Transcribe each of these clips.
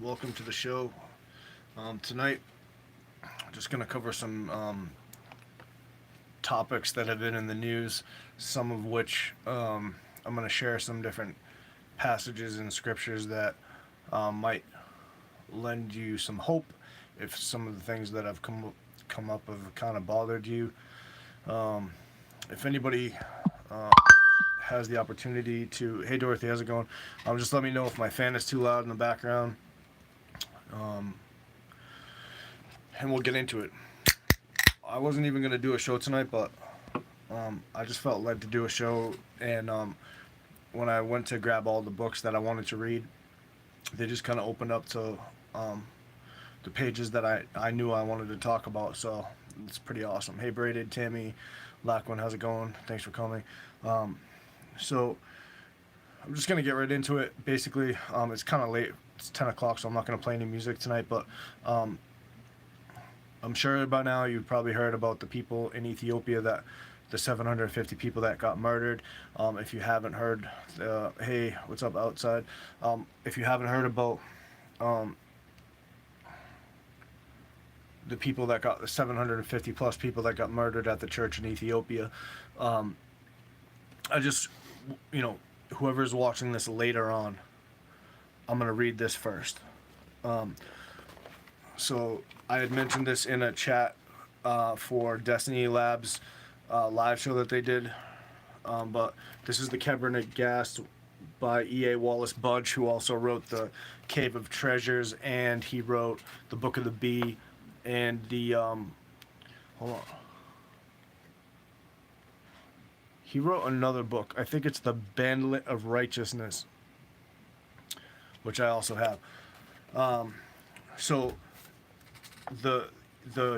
Welcome to the show. Tonight, I'm just going to cover some topics that have been in the news, some of which I'm going to share some different passages in scriptures that might lend you some hope if some of the things that have come up have kind of bothered you. Um, if anybody uh, has the opportunity to, hey Dorothy, how's it going? Just let me know if my fan is too loud in the background. Um, and we'll get into it. I wasn't even gonna do a show tonight, but I just felt led to do a show. And when I went to grab all the books that I wanted to read, they just kind of opened up to um, the pages that I knew I wanted to talk about. So it's pretty awesome. Hey, Braided, Tammy, Lackwin, how's it going? Thanks for coming. Um, so I'm just gonna get right into it. Basically, it's kind of late. It's 10 o'clock, so I'm not gonna play any music tonight. But um, I'm sure by now you've probably heard about the people in Ethiopia that the 750 people that got murdered. If you haven't heard, hey, what's up outside? If you haven't heard about um, the people that got the 750 plus people that got murdered at the church in Ethiopia, um, I just, you know, whoever's watching this later on, I'm gonna read this first. Um, so I had mentioned this in a chat for Destiny Labs live show that they did. But this is the Cabernet Gas by E.A. Wallace Budge, who also wrote the Cave of Treasures, and he wrote the Book of the Bee, and the hold on. He wrote another book. I think it's the Bandlet of Righteousness, which I also have. So the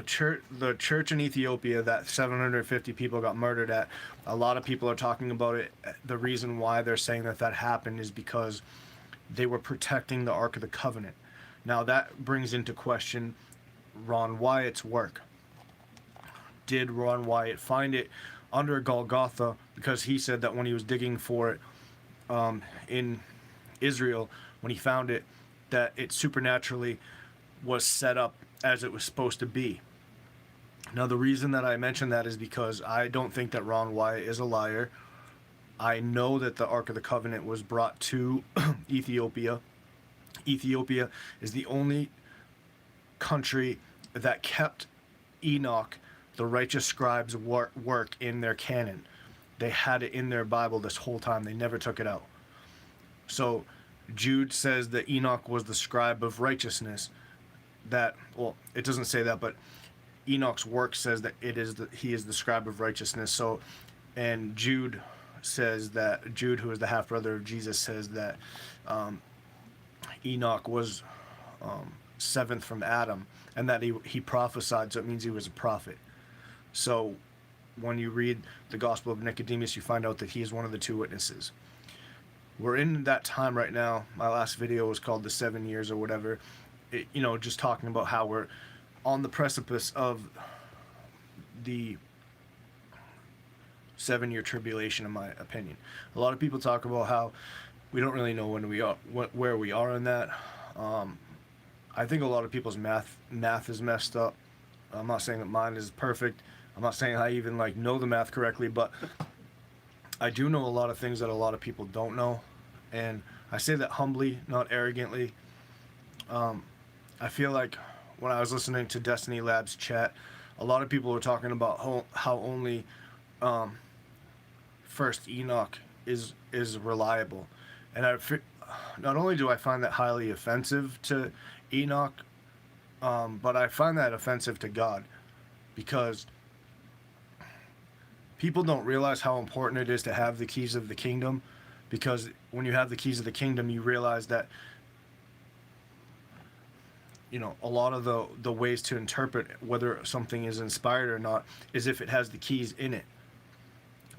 church in Ethiopia that 750 people got murdered at, a lot of people are talking about it. The reason why they're saying that happened is because they were protecting the Ark of the Covenant. Now that brings into question Ron Wyatt's work. Did Ron Wyatt find it under Golgotha? Because he said that when he was digging for it in Israel, when he found it, that it supernaturally was set up as it was supposed to be. Now, the reason that I mention that is because I don't think that Ron Wyatt is a liar. I know that the Ark of the Covenant was brought to Ethiopia. Ethiopia is the only country that kept Enoch, the righteous scribe's work in their canon. They had it in their Bible this whole time. They never took it out. So Jude says that Enoch was the scribe of righteousness. That, well, it doesn't say that, but Enoch's work says that he is the scribe of righteousness. So, and Jude says that Jude, who is the half brother of Jesus, says that Enoch was seventh from Adam, and that he prophesied. So it means he was a prophet. So when you read the Gospel of Nicodemus, you find out that he is one of the two witnesses. We're in that time right now. My last video was called the 7 years or whatever. Just talking about how we're on the precipice of the 7 year tribulation, in my opinion. A lot of people talk about how we don't really know where we are in that. I think a lot of people's math is messed up. I'm not saying that mine is perfect. I'm not saying I even know the math correctly, but I do know a lot of things that a lot of people don't know, and I say that humbly, not arrogantly. I feel like when I was listening to Destiny Labs chat, a lot of people were talking about how only First Enoch is reliable, and not only do I find that highly offensive to Enoch, but I find that offensive to God, because people don't realize how important it is to have the keys of the kingdom, because when you have the keys of the kingdom, you realize that a lot of the ways to interpret whether something is inspired or not is if it has the keys in it.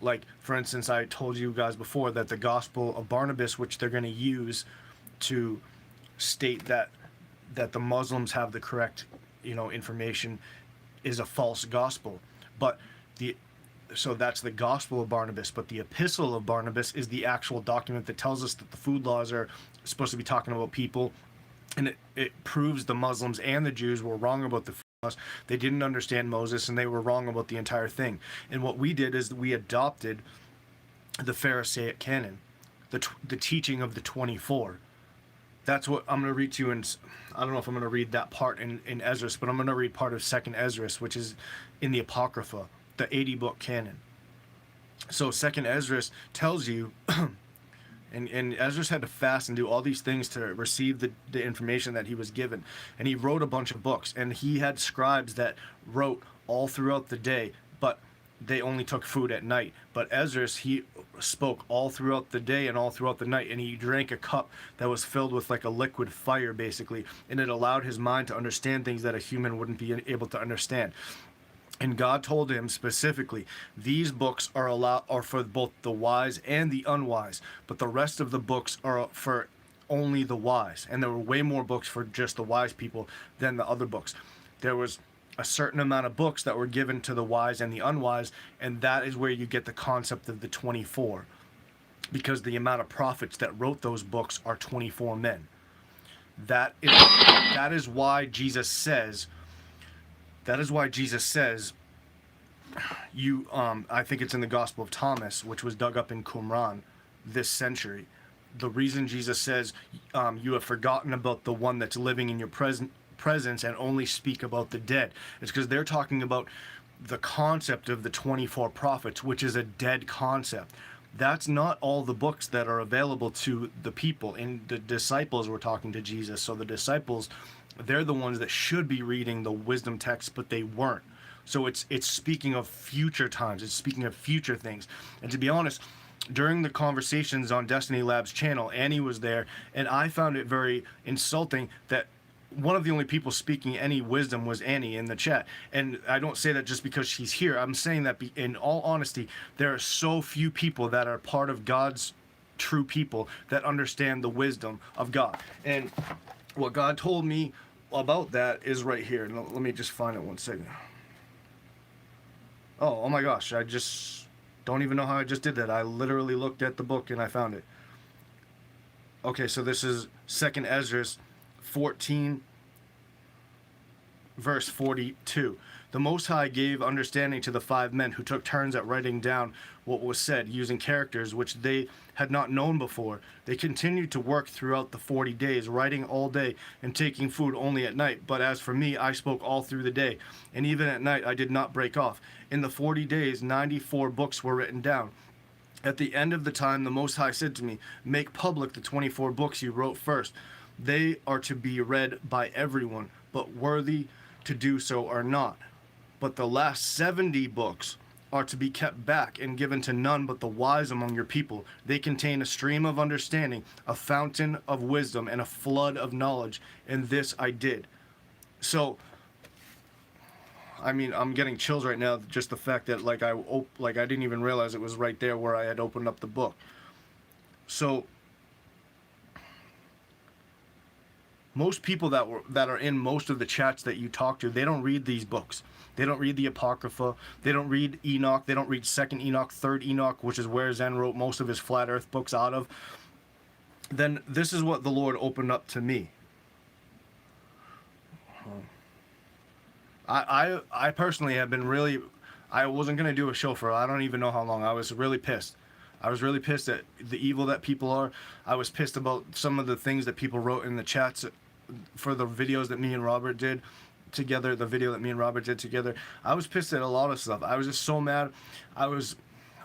Like, for instance, I told you guys before that the Gospel of Barnabas, which they're going to use to state that the Muslims have the correct, information, is a false gospel. But so that's the Gospel of Barnabas, but the Epistle of Barnabas is the actual document that tells us that the food laws are supposed to be talking about people And it proves the Muslims and the Jews were wrong about the us. They didn't understand Moses, and they were wrong about the entire thing. And what we did is we adopted the Pharisaic canon, the teaching of the 24. That's what I'm going to read to you in. I don't know if I'm going to read that part in Esdras, but I'm going to read part of Second Esdras, which is in the Apocrypha, the 80 book canon. So Second Esdras tells you, and Esdras had to fast and do all these things to receive the information that he was given. And he wrote a bunch of books, and he had scribes that wrote all throughout the day, but they only took food at night. But Esdras, he spoke all throughout the day and all throughout the night, and he drank a cup that was filled with like a liquid fire, basically, and it allowed his mind to understand things that a human wouldn't be able to understand. And God told him specifically, these books are for both the wise and the unwise, but the rest of the books are for only the wise. And there were way more books for just the wise people than the other books. There was a certain amount of books that were given to the wise and the unwise, and that is where you get the concept of the 24, because the amount of prophets that wrote those books are 24 men. That is why Jesus says, you I think it's in the Gospel of Thomas, which was dug up in Qumran this century. The reason Jesus says, you have forgotten about the one that's living in your presence and only speak about the dead, is because they're talking about the concept of the 24 prophets, which is a dead concept. That's not all the books that are available to the people. And the disciples were talking to Jesus, so the disciples, they're the ones that should be reading the wisdom text, but they weren't. So it's speaking of future times, it's speaking of future things. And to be honest, during the conversations on Destiny Labs channel, Annie was there, and I found it very insulting that one of the only people speaking any wisdom was Annie in the chat. And I don't say that just because she's here. I'm saying that in all honesty, there are so few people that are part of God's true people that understand the wisdom of God. And what God told me about that is right here. Let me just find it one second. Oh my gosh, I just don't even know how I just did that. I literally looked at the book and I found it. Okay, so this is 2nd Esdras 14, verse 42. The Most High gave understanding to the 5 men who took turns at writing down what was said, using characters which they had not known before. They continued to work throughout the 40 days, writing all day and taking food only at night. But as for me, I spoke all through the day, and even at night I did not break off. In the 40 days, 94 books were written down. At the end of the time, the Most High said to me, make public the 24 books you wrote first. They are to be read by everyone, but worthy to do so are not. But the last 70 books are to be kept back and given to none but the wise among your people. They contain a stream of understanding, a fountain of wisdom, and a flood of knowledge. And this I did. So, I mean, I'm getting chills right now. Just the fact that I didn't even realize it was right there where I had opened up the book. So, most people that are in most of the chats that you talk to, they don't read these books. They don't read the Apocrypha. They don't read Enoch. They don't read 2nd Enoch, 3rd Enoch, which is where Zen wrote most of his flat earth books out of. Then this is what the Lord opened up to me. I personally have been really, I wasn't going to do a show for, I don't even know how long. I was really pissed. I was really pissed at the evil that people are. I was pissed about some of the things that people wrote in the chats for the videos that me and Robert did together, the video that me and Robert did together. I was pissed at a lot of stuff. I was just so mad. I was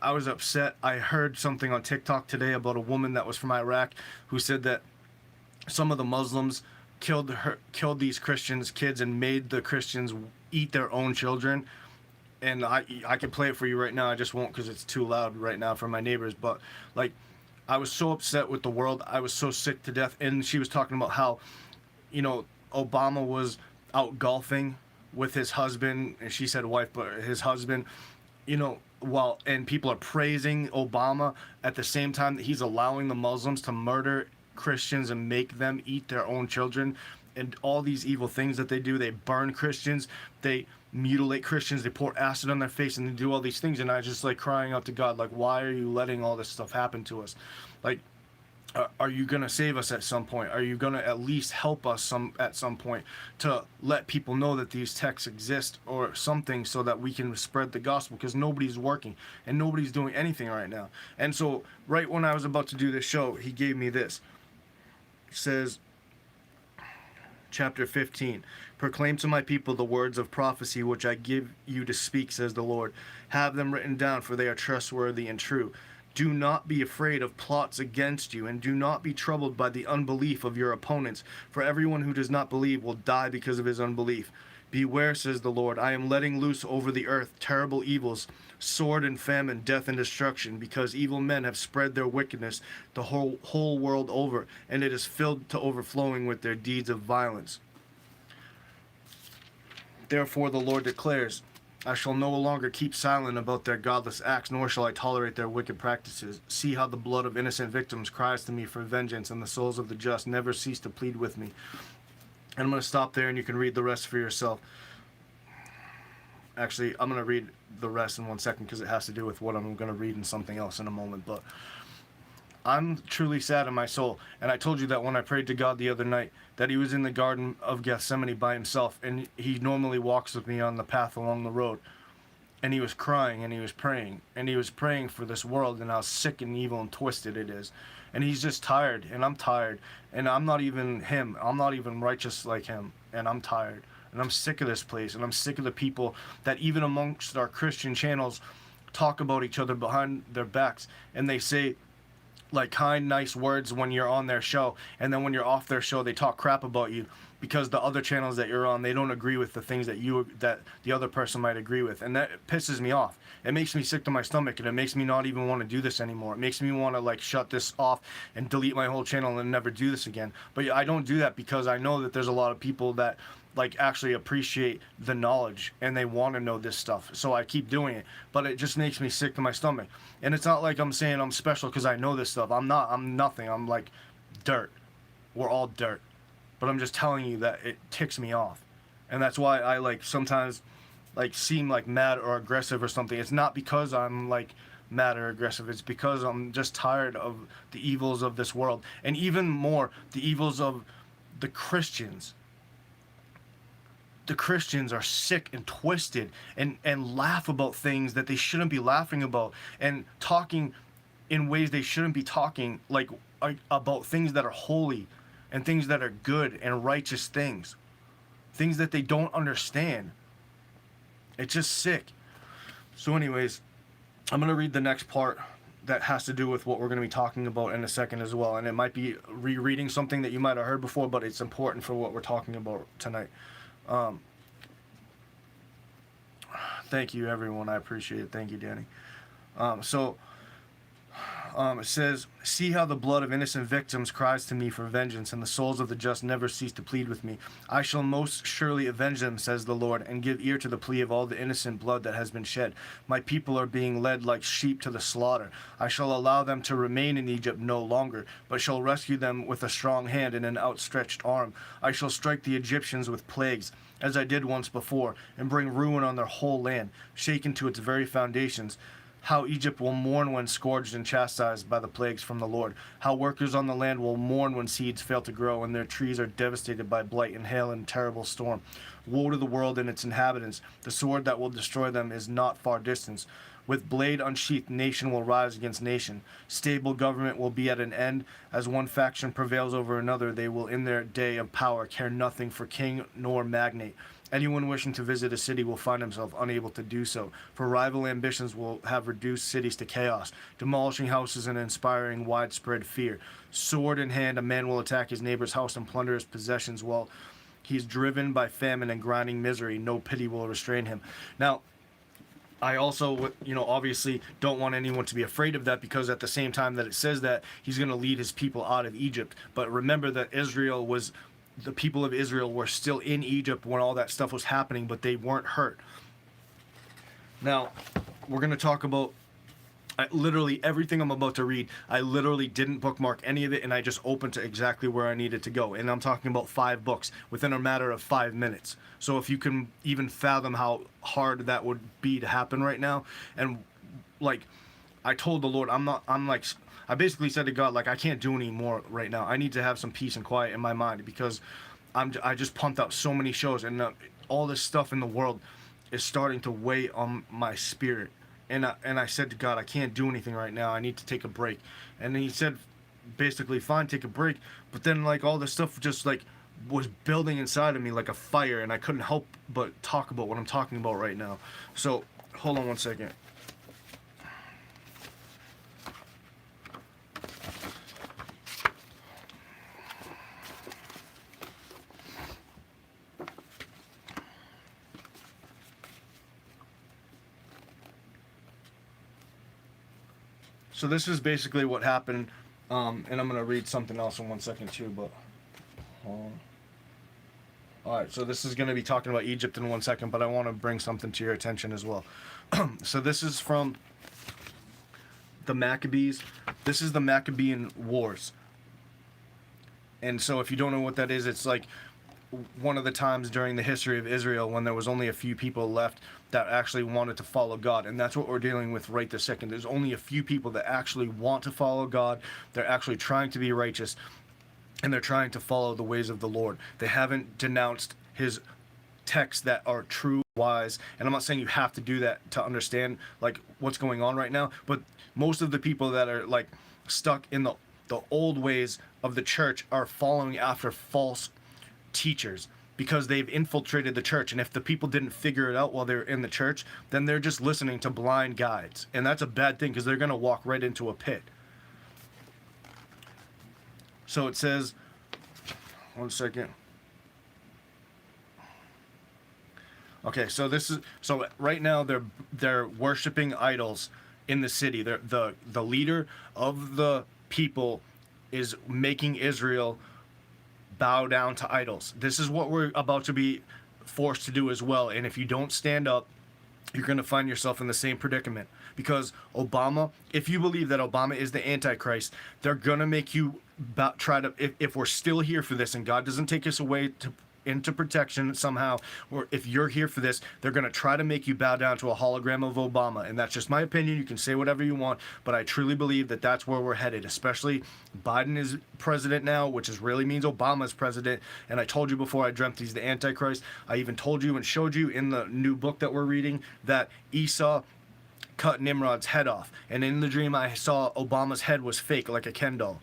upset. I heard something on TikTok today about a woman that was from Iraq who said that some of the Muslims killed these Christians' kids and made the Christians eat their own children. And I can play it for you right now. I just won't because it's too loud right now for my neighbors. But like, I was so upset with the world. I was so sick to death. And she was talking about how, Obama was out golfing with his husband, and she said wife, but his husband, and people are praising Obama at the same time that he's allowing the Muslims to murder Christians and make them eat their own children, and all these evil things that they do. They burn Christians, they mutilate Christians, they pour acid on their face, and they do all these things. And I just crying out to God, why are you letting all this stuff happen to us? Are you going to save us at some point? Are you going to at least help us at some point to let people know that these texts exist or something so that we can spread the gospel? Because nobody's working and nobody's doing anything right now. And so right when I was about to do this show, he gave me this. It says, chapter 15, proclaim to my people the words of prophecy which I give you to speak, says the Lord. Have them written down, for they are trustworthy and true. Do not be afraid of plots against you, and do not be troubled by the unbelief of your opponents, for everyone who does not believe will die because of his unbelief. Beware, says the Lord, I am letting loose over the earth terrible evils, sword and famine, death and destruction, because evil men have spread their wickedness the whole world over, and it is filled to overflowing with their deeds of violence. Therefore the Lord declares, I shall no longer keep silent about their godless acts, nor shall I tolerate their wicked practices. See how the blood of innocent victims cries to me for vengeance, and the souls of the just never cease to plead with me. And I'm going to stop there, and you can read the rest for yourself. Actually, I'm going to read the rest in 1 second because it has to do with what I'm going to read in something else in a moment. But I'm truly sad in my soul. And I told you that when I prayed to God the other night, that he was in the Garden of Gethsemane by himself. And he normally walks with me on the path along the road. And he was crying and he was praying. And he was praying for this world and how sick and evil and twisted it is. And he's just tired. And I'm tired. And I'm not even him. I'm not even righteous like him. And I'm tired. And I'm sick of this place. And I'm sick of the people that even amongst our Christian channels talk about each other behind their backs. And they say like kind, nice words when you're on their show, and then when you're off their show, they talk crap about you because the other channels that you're on, they don't agree with the things that the other person might agree with, and that pisses me off. It makes me sick to my stomach, and it makes me not even want to do this anymore. It makes me want to like shut this off and delete my whole channel and never do this again. But I don't do that because I know that there's a lot of people that like actually appreciate the knowledge and they want to know this stuff, so I keep doing it. But it just makes me sick to my stomach. And it's not like I'm saying I'm special because I know this stuff. I'm nothing. I'm like dirt. We're all dirt. But I'm just telling you that it ticks me off. And that's why I like sometimes like seem like mad or aggressive or something. It's not because I'm like mad or aggressive. It's because I'm just tired of the evils of this world, and even more the evils of the Christians. The Christians are sick and twisted and laugh about things that they shouldn't be laughing about, and talking in ways they shouldn't be talking, like about things that are holy and things that are good and righteous things that they don't understand. It's just sick. So anyways, I'm going to read the next part that has to do with what we're going to be talking about in a second as well, and it might be rereading something that you might have heard before, but it's important for what we're talking about tonight. Thank you, everyone. I appreciate it. Thank you, Danny. It says, see how the blood of innocent victims cries to me for vengeance, and the souls of the just never cease to plead with me. I shall most surely avenge them, says the Lord, and give ear to the plea of all the innocent blood that has been shed. My people are being led like sheep to the slaughter. I shall allow them to remain in Egypt no longer, but shall rescue them with a strong hand and an outstretched arm. I shall strike the Egyptians with plagues, as I did once before, and bring ruin on their whole land, shaken to its very foundations. How Egypt will mourn when scourged and chastised by the plagues from the Lord. How workers on the land will mourn when seeds fail to grow and their trees are devastated by blight and hail and terrible storm. Woe to the world and its inhabitants. The sword that will destroy them is not far distant. With blade unsheathed, nation will rise against nation. Stable government will be at an end. As one faction prevails over another, they will in their day of power care nothing for king nor magnate. Anyone wishing to visit a city will find himself unable to do so, for rival ambitions will have reduced cities to chaos, demolishing houses and inspiring widespread fear. Sword in hand, a man will attack his neighbor's house and plunder his possessions while he's driven by famine and grinding misery. No pity will restrain him. Now, I also, obviously don't want anyone to be afraid of that, because at the same time that it says that, he's going to lead his people out of Egypt. But remember that the people of Israel were still in Egypt when all that stuff was happening, but they weren't hurt. Now, we're going to talk about literally everything I'm about to read. I literally didn't bookmark any of it, and I just opened to exactly where I needed to go. And I'm talking about 5 books within a matter of 5 minutes. So if you can even fathom how hard that would be to happen right now. And like I told the Lord, I basically said to God, like, I can't do any more right now. I need to have some peace and quiet in my mind because I just pumped out so many shows, and all this stuff in the world is starting to weigh on my spirit. And I said to God, I can't do anything right now. I need to take a break. And he said, basically, fine, take a break. But then, like, all this stuff just, like, was building inside of me like a fire, and I couldn't help but talk about what I'm talking about right now. So, hold on one second. So this is basically what happened, and I'm gonna read something else in 1 second too. But all right, so this is gonna be talking about Egypt in 1 second, but I want to bring something to your attention as well. So this is from the Maccabees. This is the Maccabean Wars. And so if you don't know what that is, it's like one of the times during the history of Israel when there was only a few people left that actually wanted to follow God. And that's what we're dealing with right this second. There's only a few people that actually want to follow God. They're actually trying to be righteous, and they're trying to follow the ways of the Lord. They haven't denounced his texts that are true, wise. And I'm not saying you have to do that to understand like what's going on right now, but most of the people that are like stuck in the old ways of the church are following after false teachers because they've infiltrated the church. And if the people didn't figure it out while they're in the church, then they're just listening to blind guides, and that's a bad thing because they're going to walk right into a pit. So it says, 1 second. Okay, so right now they're worshiping idols in the city. The leader of the people is making Israel bow down to idols. This is what we're about to be forced to do as well. And if you don't stand up, you're going to find yourself in the same predicament. Because Obama, if you believe that Obama is the Antichrist, they're going to make you try to, if we're still here for this and God doesn't take us away into protection somehow, or if you're here for this, they're going to try to make you bow down to a hologram of Obama. And that's just my opinion. You can say whatever you want, but I truly believe that that's where we're headed. Especially Biden is president now, which really means Obama's president. And I told you before, I dreamt he's the Antichrist. I even told you and showed you in the new book that we're reading that Esau cut Nimrod's head off, and in the dream I saw Obama's head was fake, like a Ken doll.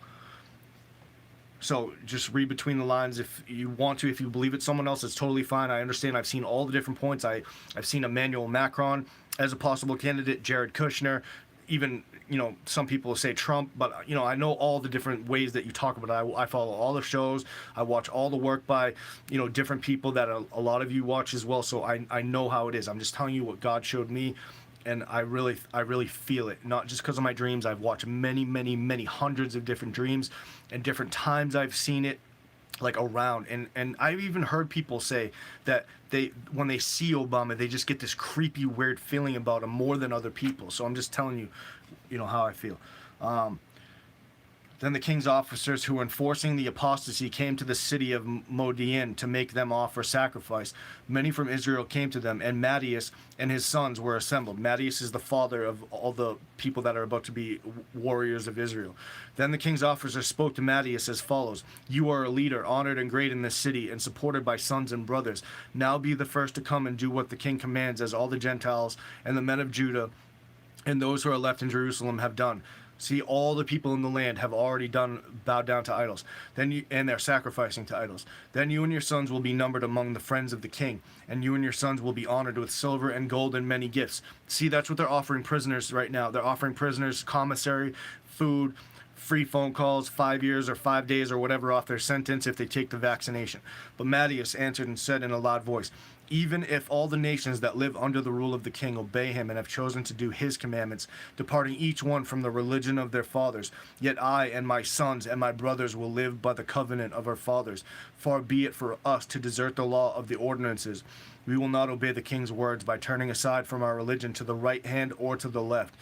So just read between the lines if you want to. If you believe it's someone else, it's totally fine. I understand. I've seen all the different points. I've seen Emmanuel Macron as a possible candidate, Jared Kushner, even, some people say Trump, but, I know all the different ways that you talk about it. I follow all the shows. I watch all the work by, different people that a lot of you watch as well. So I know how it is. I'm just telling you what God showed me. And I really feel it, not just because of my dreams. I've watched many, many, many hundreds of different dreams, and different times I've seen it, like around. And I've even heard people say that when they see Obama, they just get this creepy, weird feeling about him more than other people. So I'm just telling you, how I feel. Then the king's officers who were enforcing the apostasy came to the city of Modian to make them offer sacrifice. Many from Israel came to them, and Matthias and his sons were assembled. Matthias is the father of all the people that are about to be warriors of Israel. Then the king's officers spoke to Matthias as follows: "You are a leader, honored and great in this city, and supported by sons and brothers. Now be the first to come and do what the king commands, as all the Gentiles and the men of Judah and those who are left in Jerusalem have done." See, all the people in the land have already bowed down to idols. And they're sacrificing to idols. Then you and your sons will be numbered among the friends of the king, and you and your sons will be honored with silver and gold and many gifts. See, that's what they're offering prisoners right now. They're offering prisoners commissary, food, free phone calls, 5 years or 5 days or whatever off their sentence if they take the vaccination. But Matthias answered and said in a loud voice, "Even if all the nations that live under the rule of the king obey him and have chosen to do his commandments, departing each one from the religion of their fathers, yet I and my sons and my brothers will live by the covenant of our fathers. Far be it for us to desert the law of the ordinances. We will not obey the king's words by turning aside from our religion to the right hand or to the left."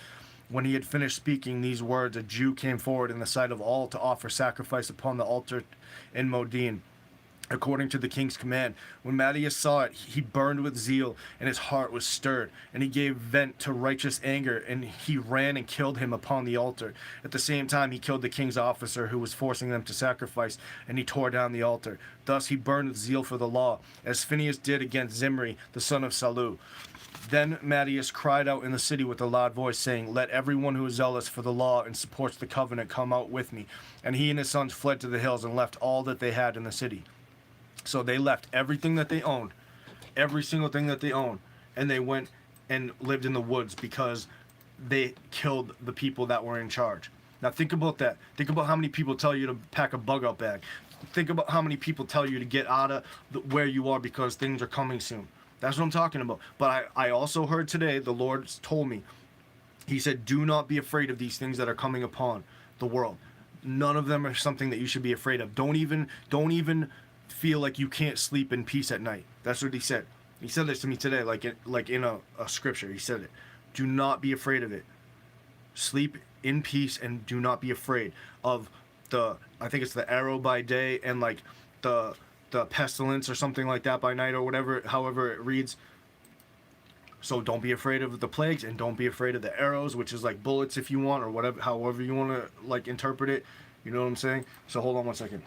When he had finished speaking these words, a Jew came forward in the sight of all to offer sacrifice upon the altar in Modian. according to the king's command. When Matthias saw it, he burned with zeal, and his heart was stirred, and he gave vent to righteous anger, and he ran and killed him upon the altar. At the same time, he killed the king's officer who was forcing them to sacrifice, and he tore down the altar. Thus he burned with zeal for the law, as Phinehas did against Zimri, the son of Salu. Then Matthias cried out in the city with a loud voice, saying, "Let everyone who is zealous for the law and supports the covenant come out with me." And he and his sons fled to the hills and left all that they had in the city. So they left everything that they owned, every single thing that they owned, and they went and lived in the woods because they killed the people that were in charge. Now think about that. Think about how many people tell you to pack a bug out bag. Think about how many people tell you to get out of where you are because things are coming soon. That's what I'm talking about. But I also heard today, the Lord told me, he said, do not be afraid of these things that are coming upon the world. None of them are something that you should be afraid of. Don't even feel like you can't sleep in peace at night. That's what he said. He said this to me today, like in a scripture. He said it. Do not be afraid of it. Sleep in peace and do not be afraid of I think it's the arrow by day and like the pestilence or something like that by night or whatever, however it reads. So don't be afraid of the plagues and don't be afraid of the arrows, which is like bullets if you want, or whatever, however you want to like interpret it. You know what I'm saying? So hold on one second.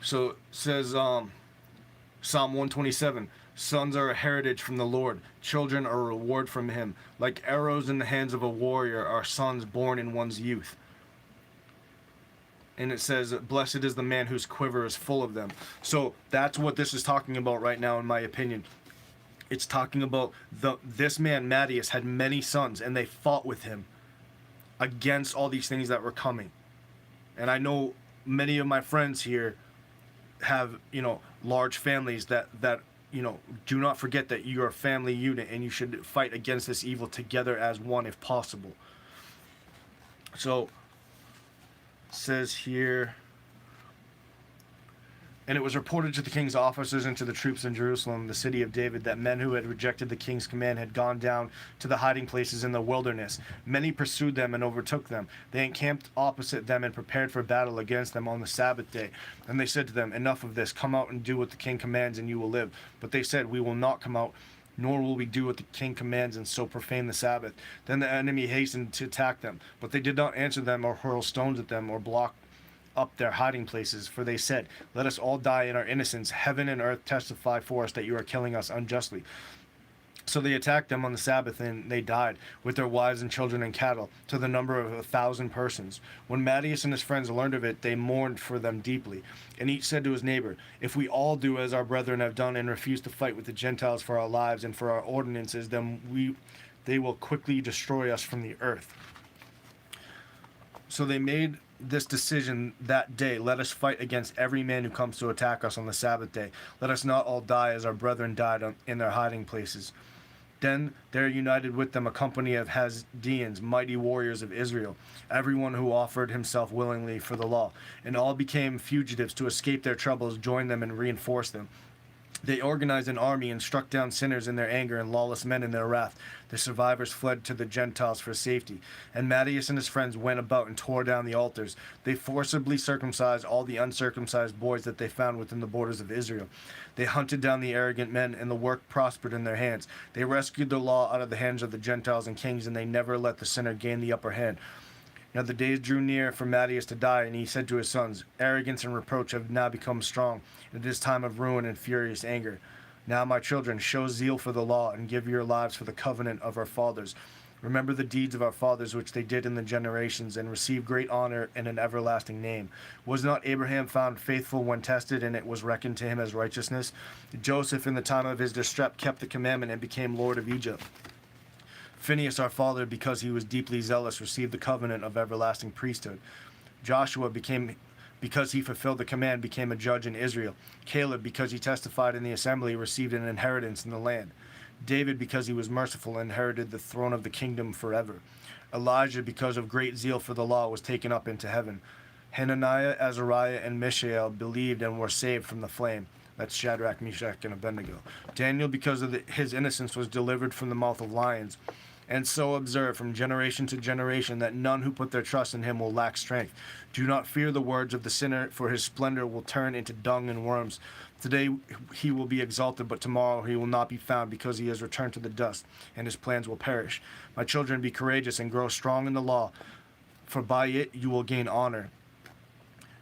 So it says Psalm 127, sons are a heritage from the Lord, children are a reward from him. Like arrows in the hands of a warrior are sons born in one's youth. And it says, blessed is the man whose quiver is full of them. So that's what this is talking about right now, in my opinion. It's talking about this man, Matthias, had many sons, and they fought with him against all these things that were coming. And I know many of my friends here have, large families that do not forget that you're a family unit and you should fight against this evil together as one if possible. So it says here, and it was reported to the king's officers and to the troops in Jerusalem, the city of David, that men who had rejected the king's command had gone down to the hiding places in the wilderness. Many pursued them and overtook them. They encamped opposite them and prepared for battle against them on the Sabbath day. And they said to them, enough of this, come out and do what the king commands and you will live. But they said, we will not come out, nor will we do what the king commands and so profane the Sabbath. Then the enemy hastened to attack them, but they did not answer them or hurl stones at them or block up their hiding places, for they said, let us all die in our innocence. Heaven and earth testify for us that you are killing us unjustly. So they attacked them on the Sabbath, and they died, with their wives and children and cattle, to the number of 1,000 persons. When Matthias and his friends learned of it, they mourned for them deeply. And each said to his neighbor, if we all do as our brethren have done, and refuse to fight with the Gentiles for our lives and for our ordinances, then they will quickly destroy us from the earth. So they made this decision that day, let us fight against every man who comes to attack us on the Sabbath day. Let us not all die as our brethren died in their hiding places. Then there united with them a company of Hasdians, mighty warriors of Israel, everyone who offered himself willingly for the law. And all became fugitives to escape their troubles, joined them and reinforced them. They organized an army and struck down sinners in their anger and lawless men in their wrath. The survivors fled to the Gentiles for safety. And Matthias and his friends went about and tore down the altars. They forcibly circumcised all the uncircumcised boys that they found within the borders of Israel. They hunted down the arrogant men, and the work prospered in their hands. They rescued the law out of the hands of the Gentiles and kings, and they never let the sinner gain the upper hand. Now the days drew near for Matthias to die, and he said to his sons, arrogance and reproach have now become strong, and it is time of ruin and furious anger. Now, my children, show zeal for the law, and give your lives for the covenant of our fathers. Remember the deeds of our fathers which they did in the generations, and receive great honor and an everlasting name. Was not Abraham found faithful when tested, and it was reckoned to him as righteousness? Joseph in the time of his distress kept the commandment and became Lord of Egypt. Phinehas our father, because he was deeply zealous, received the covenant of everlasting priesthood. Joshua because he fulfilled the command, became a judge in Israel. Caleb, because he testified in the assembly, received an inheritance in the land. David, because he was merciful, inherited the throne of the kingdom forever. Elijah, because of great zeal for the law, was taken up into heaven. Hananiah, Azariah, and Mishael believed and were saved from the flame. That's Shadrach, Meshach, and Abednego. Daniel, because of his innocence, was delivered from the mouth of lions. And so observe from generation to generation that none who put their trust in him will lack strength. Do not fear the words of the sinner, for his splendor will turn into dung and worms. Today he will be exalted, but tomorrow he will not be found, because he has returned to the dust, and his plans will perish. My children, be courageous and grow strong in the law, for by it you will gain honor.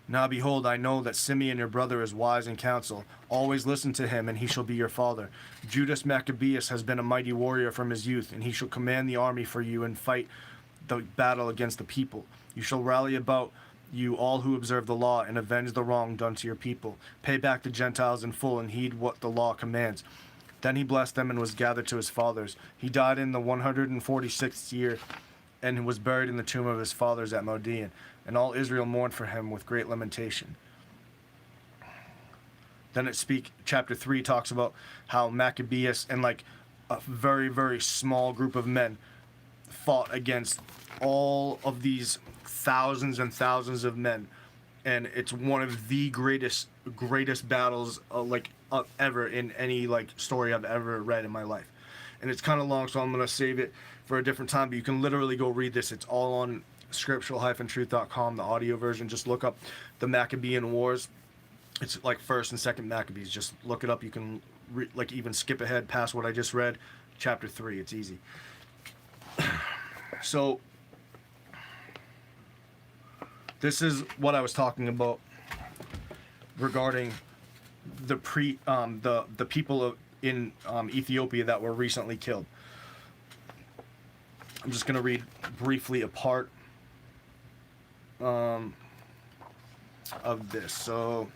Now behold, I know that Simeon your brother is wise in counsel. Always listen to him, and he shall be your father. Judas Maccabeus has been a mighty warrior from his youth, and he shall command the army for you and fight the battle against the people. You shall rally about you all who observe the law, and avenge the wrong done to your people. Pay back the Gentiles in full, and heed what the law commands. Then he blessed them and was gathered to his fathers. He died in the 146th year, and was buried in the tomb of his fathers at Modian. And all Israel mourned for him with great lamentation. Then chapter 3 talks about how Maccabeus and like a very, very small group of men fought against all of these thousands and thousands of men. And it's one of the greatest battles ever in any like story I've ever read in my life. And it's kind of long, so I'm going to save it for a different time, but you can literally go read this. It's all on scriptural-truth.com, the audio version. Just look up the Maccabean Wars. It's like first and second Maccabees. Just look it up. You can even skip ahead past what I just read. Chapter 3. It's easy. So this is what I was talking about regarding the people in Ethiopia that were recently killed. I'm just going to read briefly a part of this. So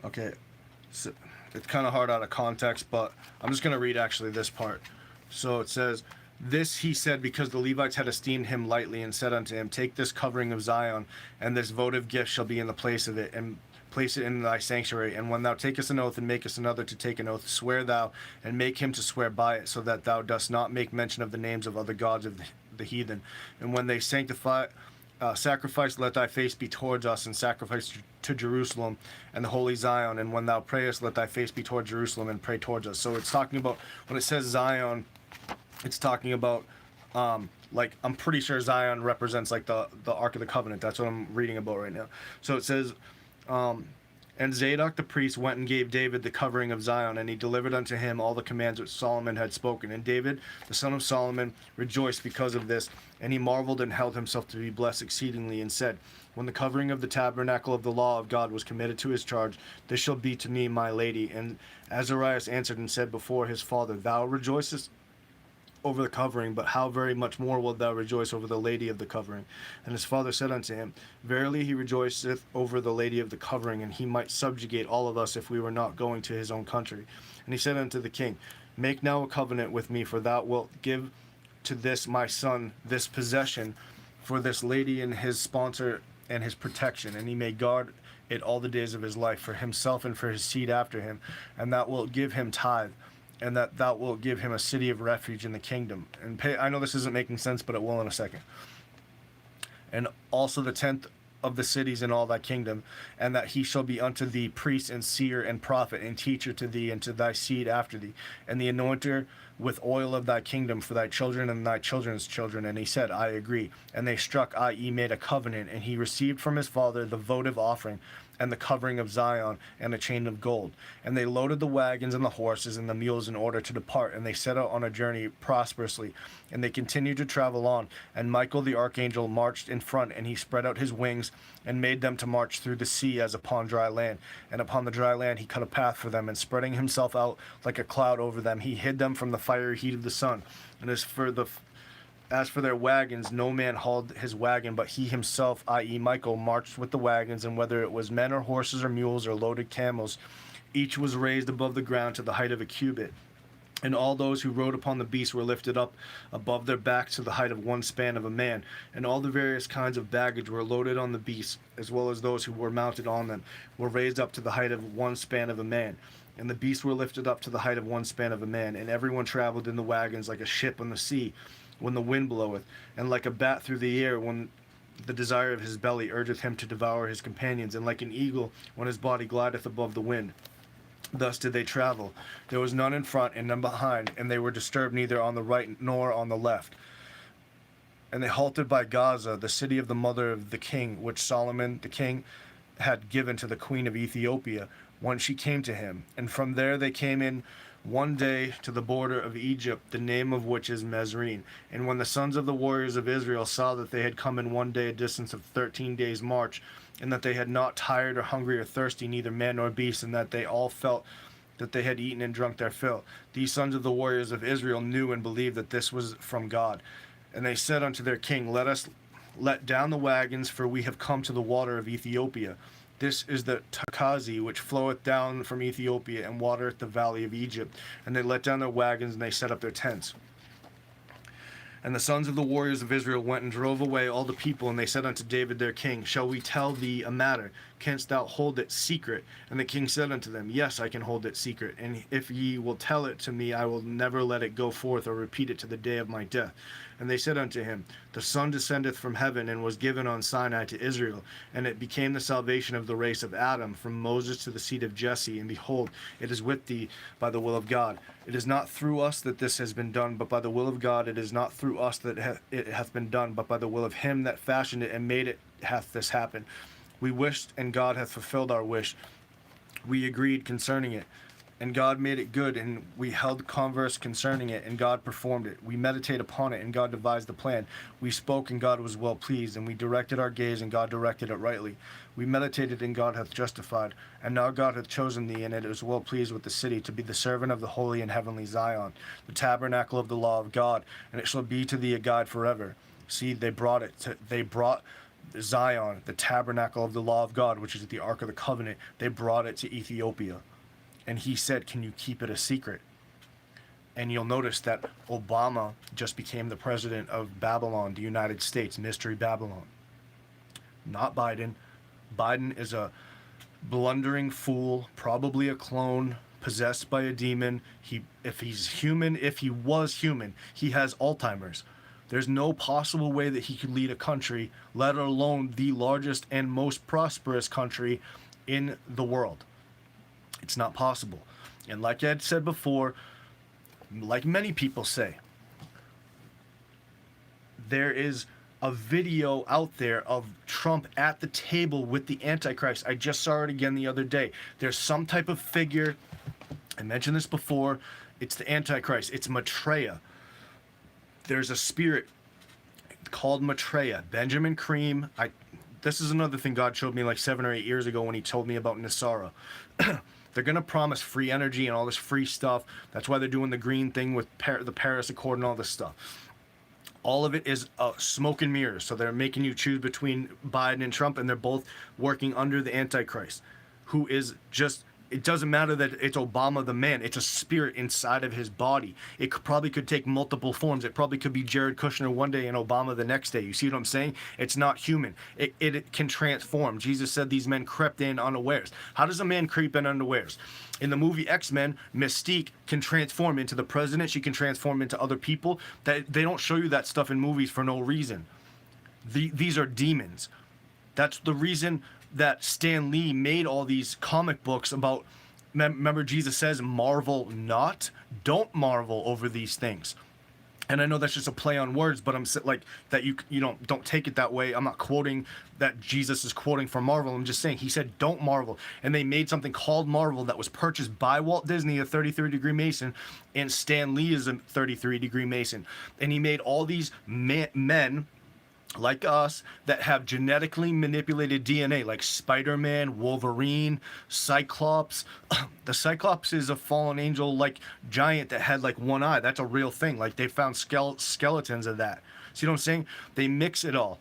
okay, so it's kind of hard out of context, but I'm just going to read actually this part. So it says, "This he said because the Levites had esteemed him lightly, and said unto him, Take this covering of Zion, and this votive gift shall be in the place of it, and place it in thy sanctuary. And when thou takest an oath, and makest another to take an oath, swear thou, and make him to swear by it, so that thou dost not make mention of the names of other gods of the heathen. And when they sacrifice, let thy face be towards us, and sacrifice to Jerusalem and the holy Zion. And when thou prayest, let thy face be toward Jerusalem, and pray towards us." So it's talking about, when it says Zion, it's talking about I'm pretty sure Zion represents like the Ark of the Covenant. That's what I'm reading about right now. So it says, "And Zadok the priest went and gave David the covering of Zion, and he delivered unto him all the commands which Solomon had spoken. And David, the son of Solomon, rejoiced because of this, and he marveled and held himself to be blessed exceedingly, and said, When the covering of the tabernacle of the law of God was committed to his charge, this shall be to me my lady. And Azarias answered and said before his father, Thou rejoicest over the covering, but how very much more wilt thou rejoice over the lady of the covering? And his father said unto him, Verily he rejoiceth over the lady of the covering, and he might subjugate all of us if we were not going to his own country. And he said unto the king, Make now a covenant with me, for thou wilt give to this my son this possession for this lady and his sponsor and his protection, and he may guard it all the days of his life for himself and for his seed after him, and thou wilt give him tithe, and that thou wilt give him a city of refuge in the kingdom. And I know this isn't making sense, but it will in a second. And also the 10th of the cities in all thy kingdom, and that he shall be unto thee priest and seer and prophet and teacher to thee and to thy seed after thee, and the anointer with oil of thy kingdom for thy children and thy children's children. And he said, I agree. And they struck, i.e. made a covenant, and he received from his father the votive offering, and the covering of Zion, and a chain of gold. And they loaded the wagons and the horses and the mules in order to depart, and they set out on a journey prosperously. And they continued to travel on. And Michael the archangel marched in front, and he spread out his wings, and made them to march through the sea as upon dry land. And upon the dry land he cut a path for them, and spreading himself out like a cloud over them, he hid them from the fiery heat of the sun. And as for their wagons, no man hauled his wagon, but he himself, i.e. Michael, marched with the wagons, and whether it was men or horses or mules or loaded camels, each was raised above the ground to the height of a cubit. And all those who rode upon the beasts were lifted up above their backs to the height of one span of a man. And all the various kinds of baggage were loaded on the beasts, as well as those who were mounted on them, were raised up to the height of one span of a man. And the beasts were lifted up to the height of one span of a man. And everyone traveled in the wagons like a ship on the sea, when the wind bloweth, and like a bat through the air when the desire of his belly urgeth him to devour his companions, and like an eagle when his body glideth above the wind. Thus did they travel. There was none in front and none behind, and they were disturbed neither on the right nor on the left. And they halted by Gaza, the city of the mother of the king, which Solomon the king had given to the queen of Ethiopia, when she came to him. And from there they came in one day to the border of Egypt, the name of which is Mesrine. And when the sons of the warriors of Israel saw that they had come in one day a distance of 13 days' march, and that they had not tired or hungry or thirsty, neither man nor beast, and that they all felt that they had eaten and drunk their fill, these sons of the warriors of Israel knew and believed that this was from God. And they said unto their king, let us let down the wagons, for we have come to the water of Ethiopia. This is the Takazi, which floweth down from Ethiopia, and watereth the valley of Egypt. And they let down their wagons, and they set up their tents. And the sons of the warriors of Israel went and drove away all the people, and they said unto David their king, shall we tell thee a matter? Canst thou hold it secret? And the king said unto them, yes, I can hold it secret. And if ye will tell it to me, I will never let it go forth or repeat it to the day of my death. And they said unto him, the Son descendeth from heaven, and was given on Sinai to Israel, and it became the salvation of the race of Adam, from Moses to the seed of Jesse. And behold, it is with thee by the will of God. It is not through us that this has been done, but by the will of God. It is not through us that it hath been done, but by the will of him that fashioned it and made it hath this happen. We wished, and God hath fulfilled our wish. We agreed concerning it, and God made it good, and we held converse concerning it, and God performed it. We meditate upon it, and God devised the plan. We spoke, and God was well pleased, and we directed our gaze, and God directed it rightly. We meditated, and God hath justified. And now God hath chosen thee, and it is well pleased with the city, to be the servant of the holy and heavenly Zion, the tabernacle of the law of God, and it shall be to thee a guide forever. See, they brought Zion, the tabernacle of the law of God, which is the Ark of the Covenant, they brought it to Ethiopia. And he said, can you keep it a secret? And you'll notice that Obama just became the president of Babylon, the United States, Mystery Babylon. Not Biden. Biden is a blundering fool, probably a clone, possessed by a demon. If he was human, he has Alzheimer's. There's no possible way that he could lead a country, let alone the largest and most prosperous country in the world. It's not possible. And like I had said before, like many people say, there is a video out there of Trump at the table with the Antichrist. I just saw it again the other day. There's some type of figure. I mentioned this before. It's the Antichrist. It's Maitreya. There's a spirit called Maitreya. Benjamin Cream. This is another thing God showed me like 7 or 8 years ago when he told me about Nasara. They're going to promise free energy and all this free stuff. That's why they're doing the green thing with the Paris Accord and all this stuff. All of it is smoke and mirrors. So they're making you choose between Biden and Trump, and they're both working under the Antichrist, who is just... It doesn't matter that it's Obama the man. It's a spirit inside of his body. It probably could take multiple forms. It probably could be Jared Kushner one day and Obama the next day. You see what I'm saying? It's not human. It can transform. Jesus said these men crept in unawares. How does a man creep in unawares? In the movie X-Men, Mystique can transform into the president. She can transform into other people. They don't show you that stuff in movies for no reason. These are demons. That's the reason that Stan Lee made all these comic books about, remember Jesus says, marvel not. Don't marvel over these things. And I know that's just a play on words, but I'm like that you don't take it that way. I'm not quoting that Jesus is quoting from Marvel. I'm just saying he said don't marvel. And they made something called Marvel that was purchased by Walt Disney, a 33-degree Mason, and Stan Lee is a 33-degree Mason. And he made all these men like us that have genetically manipulated DNA, like Spider-Man, Wolverine, Cyclops. The Cyclops is a fallen angel like giant that had like one eye. That's a real thing. Like they found skeletons of that. See what I'm saying? They mix it all.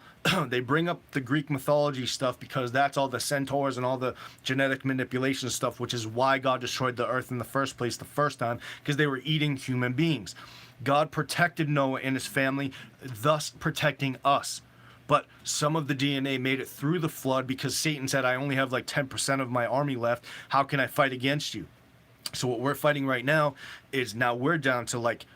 They bring up the Greek mythology stuff because that's all the centaurs and all the genetic manipulation stuff, which is why God destroyed the earth in the first place the first time, because they were eating human beings. God protected Noah and his family, thus protecting us. But some of the DNA made it through the flood because Satan said, I only have like 10% of my army left. How can I fight against you? So what we're fighting right now is now we're down to like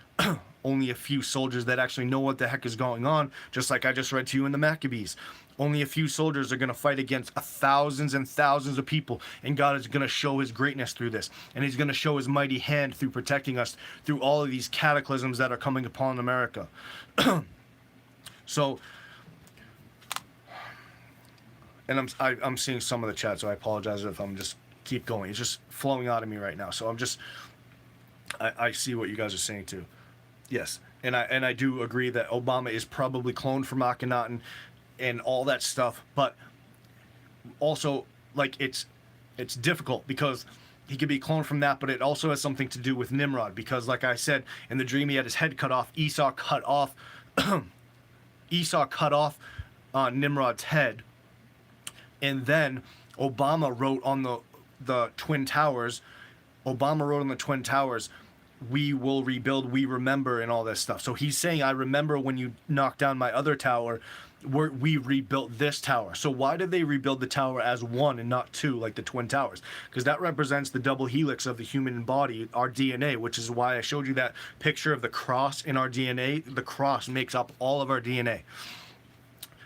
only a few soldiers that actually know what the heck is going on, just like I just read to you in the Maccabees. Only a few soldiers are going to fight against thousands and thousands of people, and God is going to show his greatness through this, and he's going to show his mighty hand through protecting us through all of these cataclysms that are coming upon America. So, and I'm seeing some of the chat, so I apologize if I'm just keep going. It's just flowing out of me right now, so I see what you guys are saying too. Yes, and I do agree that Obama is probably cloned from Akhenaten and all that stuff, but also, like, it's difficult because he could be cloned from that, but it also has something to do with Nimrod, because like I said in the dream, he had his head cut off. Esau cut off Nimrod's head, and then Obama wrote on the Twin Towers. We will rebuild, we remember, and all this stuff. So he's saying, I remember when you knocked down my other tower, we rebuilt this tower. So why did they rebuild the tower as one and not two, like the Twin Towers? Because that represents the double helix of the human body, our DNA, which is why I showed you that picture of the cross in our DNA. The cross makes up all of our DNA.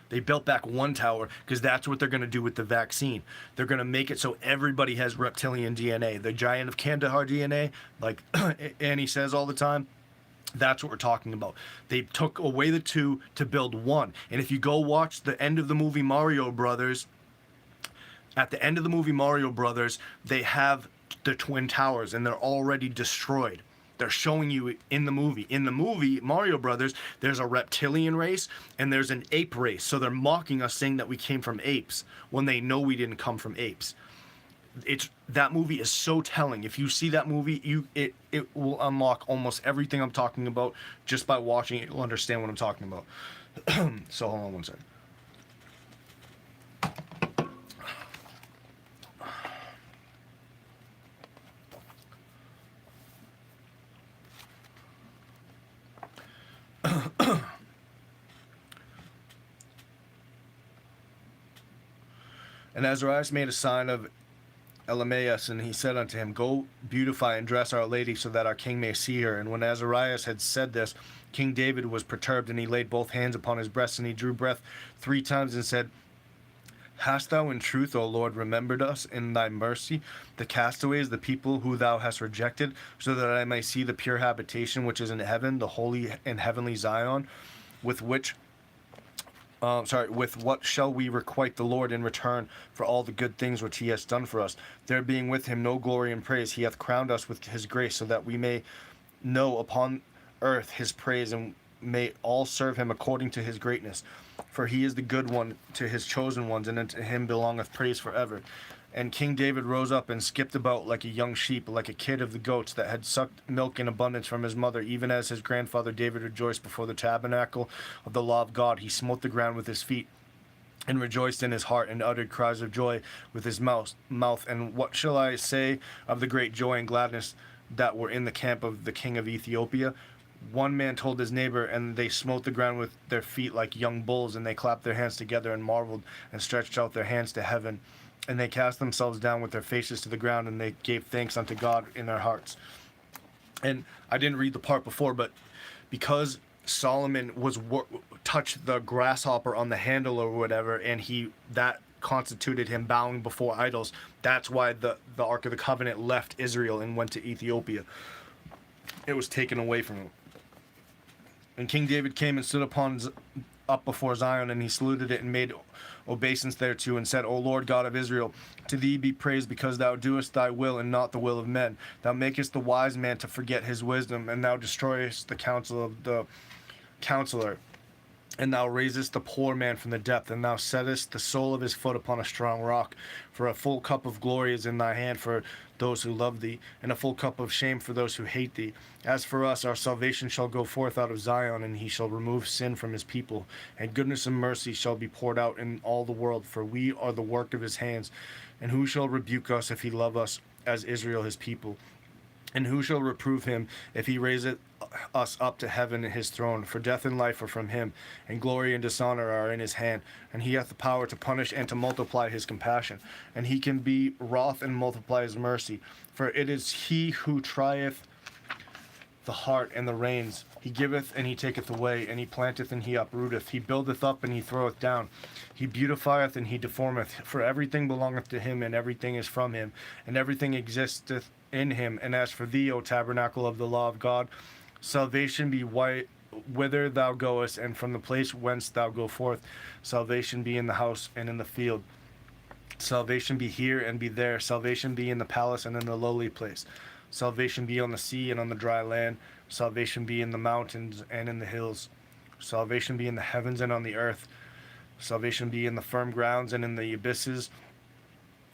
They built back one tower because that's what they're going to do with the vaccine. They're going to make it so everybody has reptilian DNA. The Giant of Kandahar DNA, like Annie says all the time, that's what we're talking about. They took away the two to build one. And if you go watch the end of the movie Mario Brothers, at the end of the movie Mario Brothers, they have the Twin Towers and they're already destroyed. They're showing you in the movie. In the movie, Mario Brothers, there's a reptilian race and there's an ape race. So they're mocking us, saying that we came from apes when they know we didn't come from apes. That movie is so telling. If you see that movie, it will unlock almost everything I'm talking about. Just by watching it, you'll understand what I'm talking about. So hold on one second. And Azarias made a sign of Elamias, and he said unto him, Go beautify and dress our lady, so that our king may see her. And when Azarias had said this, King David was perturbed, and he laid both hands upon his breast, and he drew breath 3 times and said, Hast thou in truth, O Lord, remembered us in thy mercy, the castaways, the people who thou hast rejected, so that I may see the pure habitation which is in heaven, the holy and heavenly Zion, with what shall we requite the Lord in return for all the good things which he has done for us? There being with him no glory and praise, he hath crowned us with his grace, so that we may know upon earth his praise, and may all serve him according to his greatness. For he is the good one to his chosen ones, and unto him belongeth praise forever. And King David rose up and skipped about like a young sheep, like a kid of the goats that had sucked milk in abundance from his mother, even as his grandfather David rejoiced before the tabernacle of the law of God. He smote the ground with his feet and rejoiced in his heart, and uttered cries of joy with his mouth. And what shall I say of the great joy and gladness that were in the camp of the king of Ethiopia? One man told his neighbor, and they smote the ground with their feet like young bulls, and they clapped their hands together and marveled, and stretched out their hands to heaven. And they cast themselves down with their faces to the ground, and they gave thanks unto God in their hearts. And I didn't read the part before, but because Solomon touched the grasshopper on the handle or whatever, and that constituted him bowing before idols, that's why the Ark of the Covenant left Israel and went to Ethiopia. It was taken away from him. And King David came and stood up before Zion, and he saluted it and made obeisance thereto, and said, O Lord God of Israel, to thee be praised, because thou doest thy will and not the will of men. Thou makest the wise man to forget his wisdom, and thou destroyest the counsel of the counselor. And thou raisest the poor man from the depth, and thou settest the sole of his foot upon a strong rock. For a full cup of glory is in thy hand for those who love thee, and a full cup of shame for those who hate thee. As for us, our salvation shall go forth out of Zion, and he shall remove sin from his people. And goodness and mercy shall be poured out in all the world, for we are the work of his hands. And who shall rebuke us if he love us as Israel his people? And who shall reprove him if he raiseth us up to heaven in his throne? For death and life are from him, and glory and dishonor are in his hand. And he hath the power to punish and to multiply his compassion. And he can be wroth and multiply his mercy. For it is he who trieth the heart and the reins. He giveth and he taketh away, and he planteth and he uprooteth. He buildeth up and he throweth down. He beautifieth and he deformeth. For everything belongeth to him, and everything is from him, and everything existeth in him. And as for thee, O tabernacle of the law of God, salvation be white whither thou goest, and from the place whence thou go forth. Salvation be in the house and in the field. Salvation be here and be there. Salvation be in the palace and in the lowly place. Salvation be on the sea and on the dry land. Salvation be in the mountains and in the hills. Salvation be in the heavens and on the earth. Salvation be in the firm grounds and in the abysses.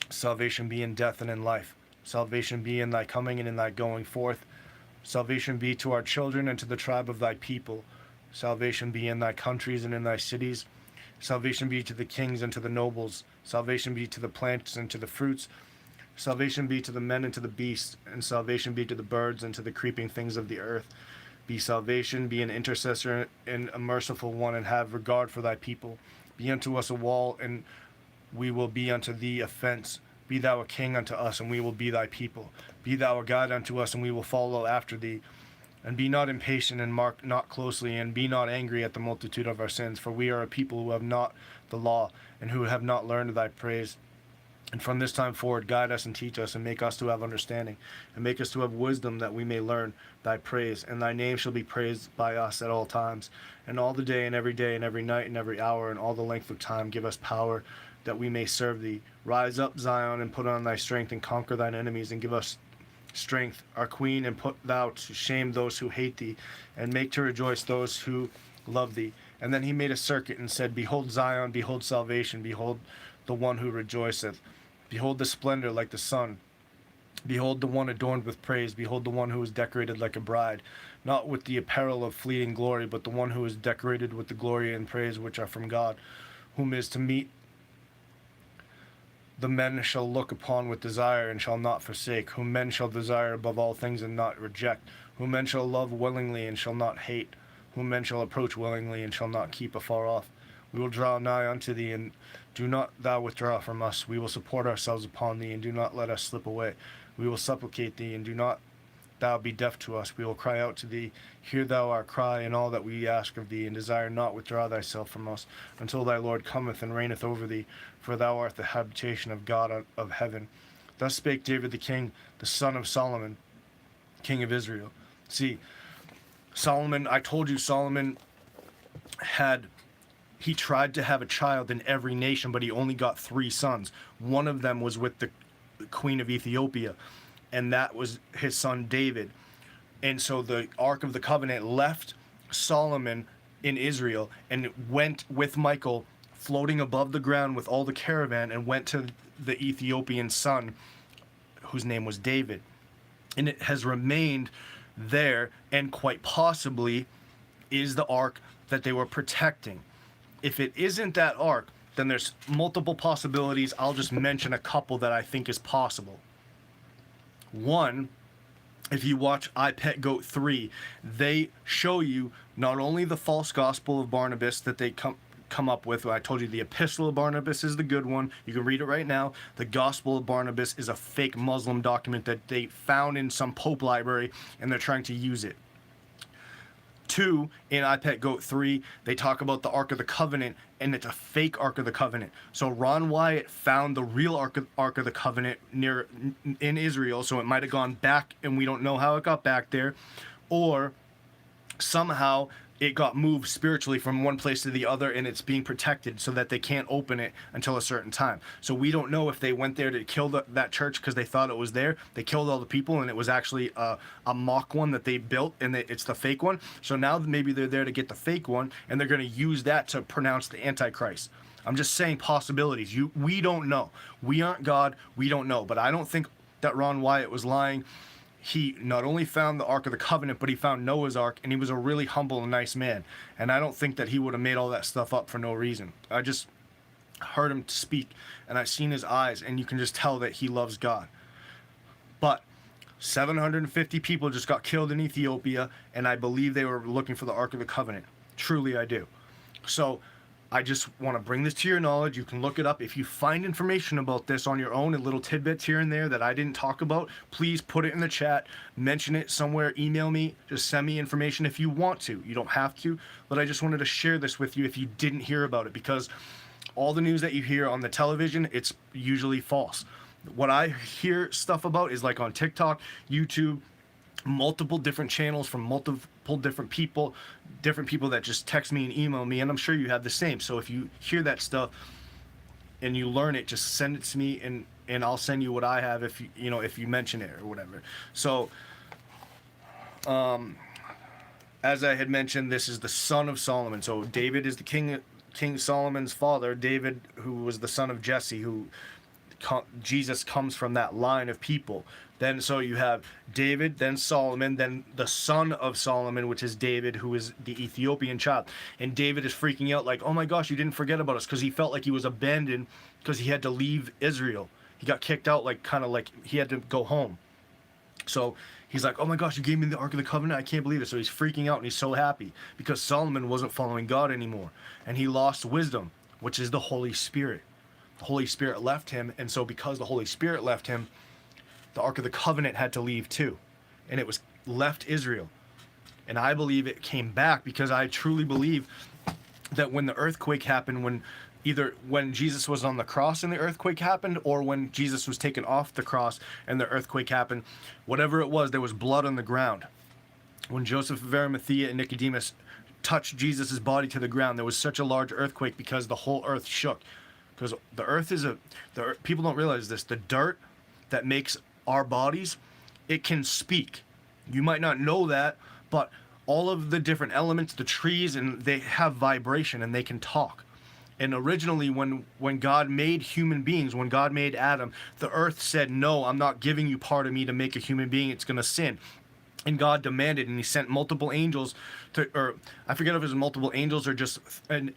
Salvation be in death and in life. Salvation be in thy coming and in thy going forth. Salvation be to our children and to the tribe of thy people. Salvation be in thy countries and in thy cities. Salvation be to the kings and to the nobles. Salvation be to the plants and to the fruits. Salvation be to the men and to the beasts, and salvation be to the birds and to the creeping things of the earth. Be salvation, be an intercessor and a merciful one, and have regard for thy people. Be unto us a wall, and we will be unto thee a fence. Be thou a king unto us, and we will be thy people. Be thou a guide unto us, and we will follow after thee. And be not impatient, and mark not closely, and be not angry at the multitude of our sins, for we are a people who have not the law, and who have not learned thy praise. And from this time forward, guide us and teach us, and make us to have understanding, and make us to have wisdom, that we may learn thy praise. And thy name shall be praised by us at all times, and all the day, and every night, and every hour, and all the length of time. Give us power, that we may serve thee. Rise up, Zion, and put on thy strength, and conquer thine enemies, and give us strength, our queen, and put thou to shame those who hate thee, and make to rejoice those who love thee. And then he made a circuit and said, Behold Zion, behold salvation, behold the one who rejoiceth. Behold the splendor like the sun. Behold the one adorned with praise. Behold the one who is decorated like a bride, not with the apparel of fleeting glory, but the one who is decorated with the glory and praise which are from God, whom is to meet the men shall look upon with desire, and shall not forsake, whom men shall desire above all things and not reject, whom men shall love willingly and shall not hate, whom men shall approach willingly and shall not keep afar off. We will draw nigh unto thee, and do not thou withdraw from us. We will support ourselves upon thee, and do not let us slip away. We will supplicate thee, and do not thou be deaf to us. We will cry out to thee. Hear thou our cry, and all that we ask of thee, and desire not withdraw thyself from us, until thy Lord cometh and reigneth over thee, for thou art the habitation of God of heaven. Thus spake David the king, the son of Solomon, king of Israel. See, Solomon, I told you Solomon he tried to have a child in every nation, but he only got 3 sons. One of them was with the queen of Ethiopia, and that was his son David. And so the Ark of the Covenant left Solomon in Israel and went with Michael, floating above the ground with all the caravan, and went to the Ethiopian son, whose name was David. And it has remained there, and quite possibly is the ark that they were protecting. If it isn't that ark, then there's multiple possibilities. I'll just mention a couple that I think is possible. One, if you watch I Pet Goat 3, they show you not only the false gospel of Barnabas that they come up with. I told you the Epistle of Barnabas is the good one. You can read it right now. The Gospel of Barnabas is a fake Muslim document that they found in some Pope library, and they're trying to use it. 2, in I Pet Goat 3, they talk about the Ark of the Covenant, and it's a fake Ark of the Covenant. So Ron Wyatt found the real Ark of the Covenant in Israel, so it might have gone back, and we don't know how it got back there, or somehow it got moved spiritually from one place to the other, and it's being protected so that they can't open it until a certain time. So we don't know if they went there to kill that church because they thought it was there. They killed all the people, and it was actually a mock one that they built, and it's the fake one. So now maybe they're there to get the fake one, and they're going to use that to pronounce the Antichrist. I'm just saying possibilities. We don't know. We aren't God. We don't know. But I don't think that Ron Wyatt was lying. He not only found the Ark of the Covenant, but he found Noah's Ark, and he was a really humble and nice man. And I don't think that he would have made all that stuff up for no reason. I just heard him speak, and I've seen his eyes, and you can just tell that he loves God. But 750 people just got killed in Ethiopia, and I believe they were looking for the Ark of the Covenant. Truly, I do. So I just want to bring this to your knowledge. You can look it up. If you find information about this on your own and little tidbits here and there that I didn't talk about, please put it in the chat, mention it somewhere, email me, just send me information if you want to. You don't have to, but I just wanted to share this with you if you didn't hear about it, because all the news that you hear on the television, it's usually false. What I hear stuff about is like on TikTok, YouTube, multiple different channels from multiple different people that just text me and email me, and I'm sure you have the same. So if you hear that stuff and you learn it, just send it to me, and I'll send you what I have if if you mention it or whatever. So as I had mentioned, this is the son of Solomon. So David is the King Solomon's father. David, who was the son of Jesse, who Jesus comes from that line of people. Then so you have David, then Solomon, then the son of Solomon, which is David, who is the Ethiopian child. And David is freaking out like, oh my gosh, you didn't forget about us, because he felt like he was abandoned because he had to leave Israel. He got kicked out, like kind of like he had to go home. So he's like, oh my gosh, you gave me the Ark of the Covenant? I can't believe it. So he's freaking out and he's so happy because Solomon wasn't following God anymore. And he lost wisdom, which is the Holy Spirit. The Holy Spirit left him. And so because the Holy Spirit left him, the Ark of the Covenant had to leave too. And it was left Israel. And I believe it came back because I truly believe that when the earthquake happened, when Jesus was on the cross and the earthquake happened, or when Jesus was taken off the cross and the earthquake happened, whatever it was, there was blood on the ground. When Joseph of Arimathea and Nicodemus touched Jesus' body to the ground, there was such a large earthquake because the whole earth shook. Because the earth is people don't realize this, the dirt that makes our bodies, it can speak. You might not know that, but all of the different elements, the trees, and they have vibration and they can talk. And originally when God made human beings, when God made Adam, the earth said, no, I'm not giving you part of me to make a human being. It's going to sin. And God demanded, and he sent multiple angels or I forget if it was multiple angels or just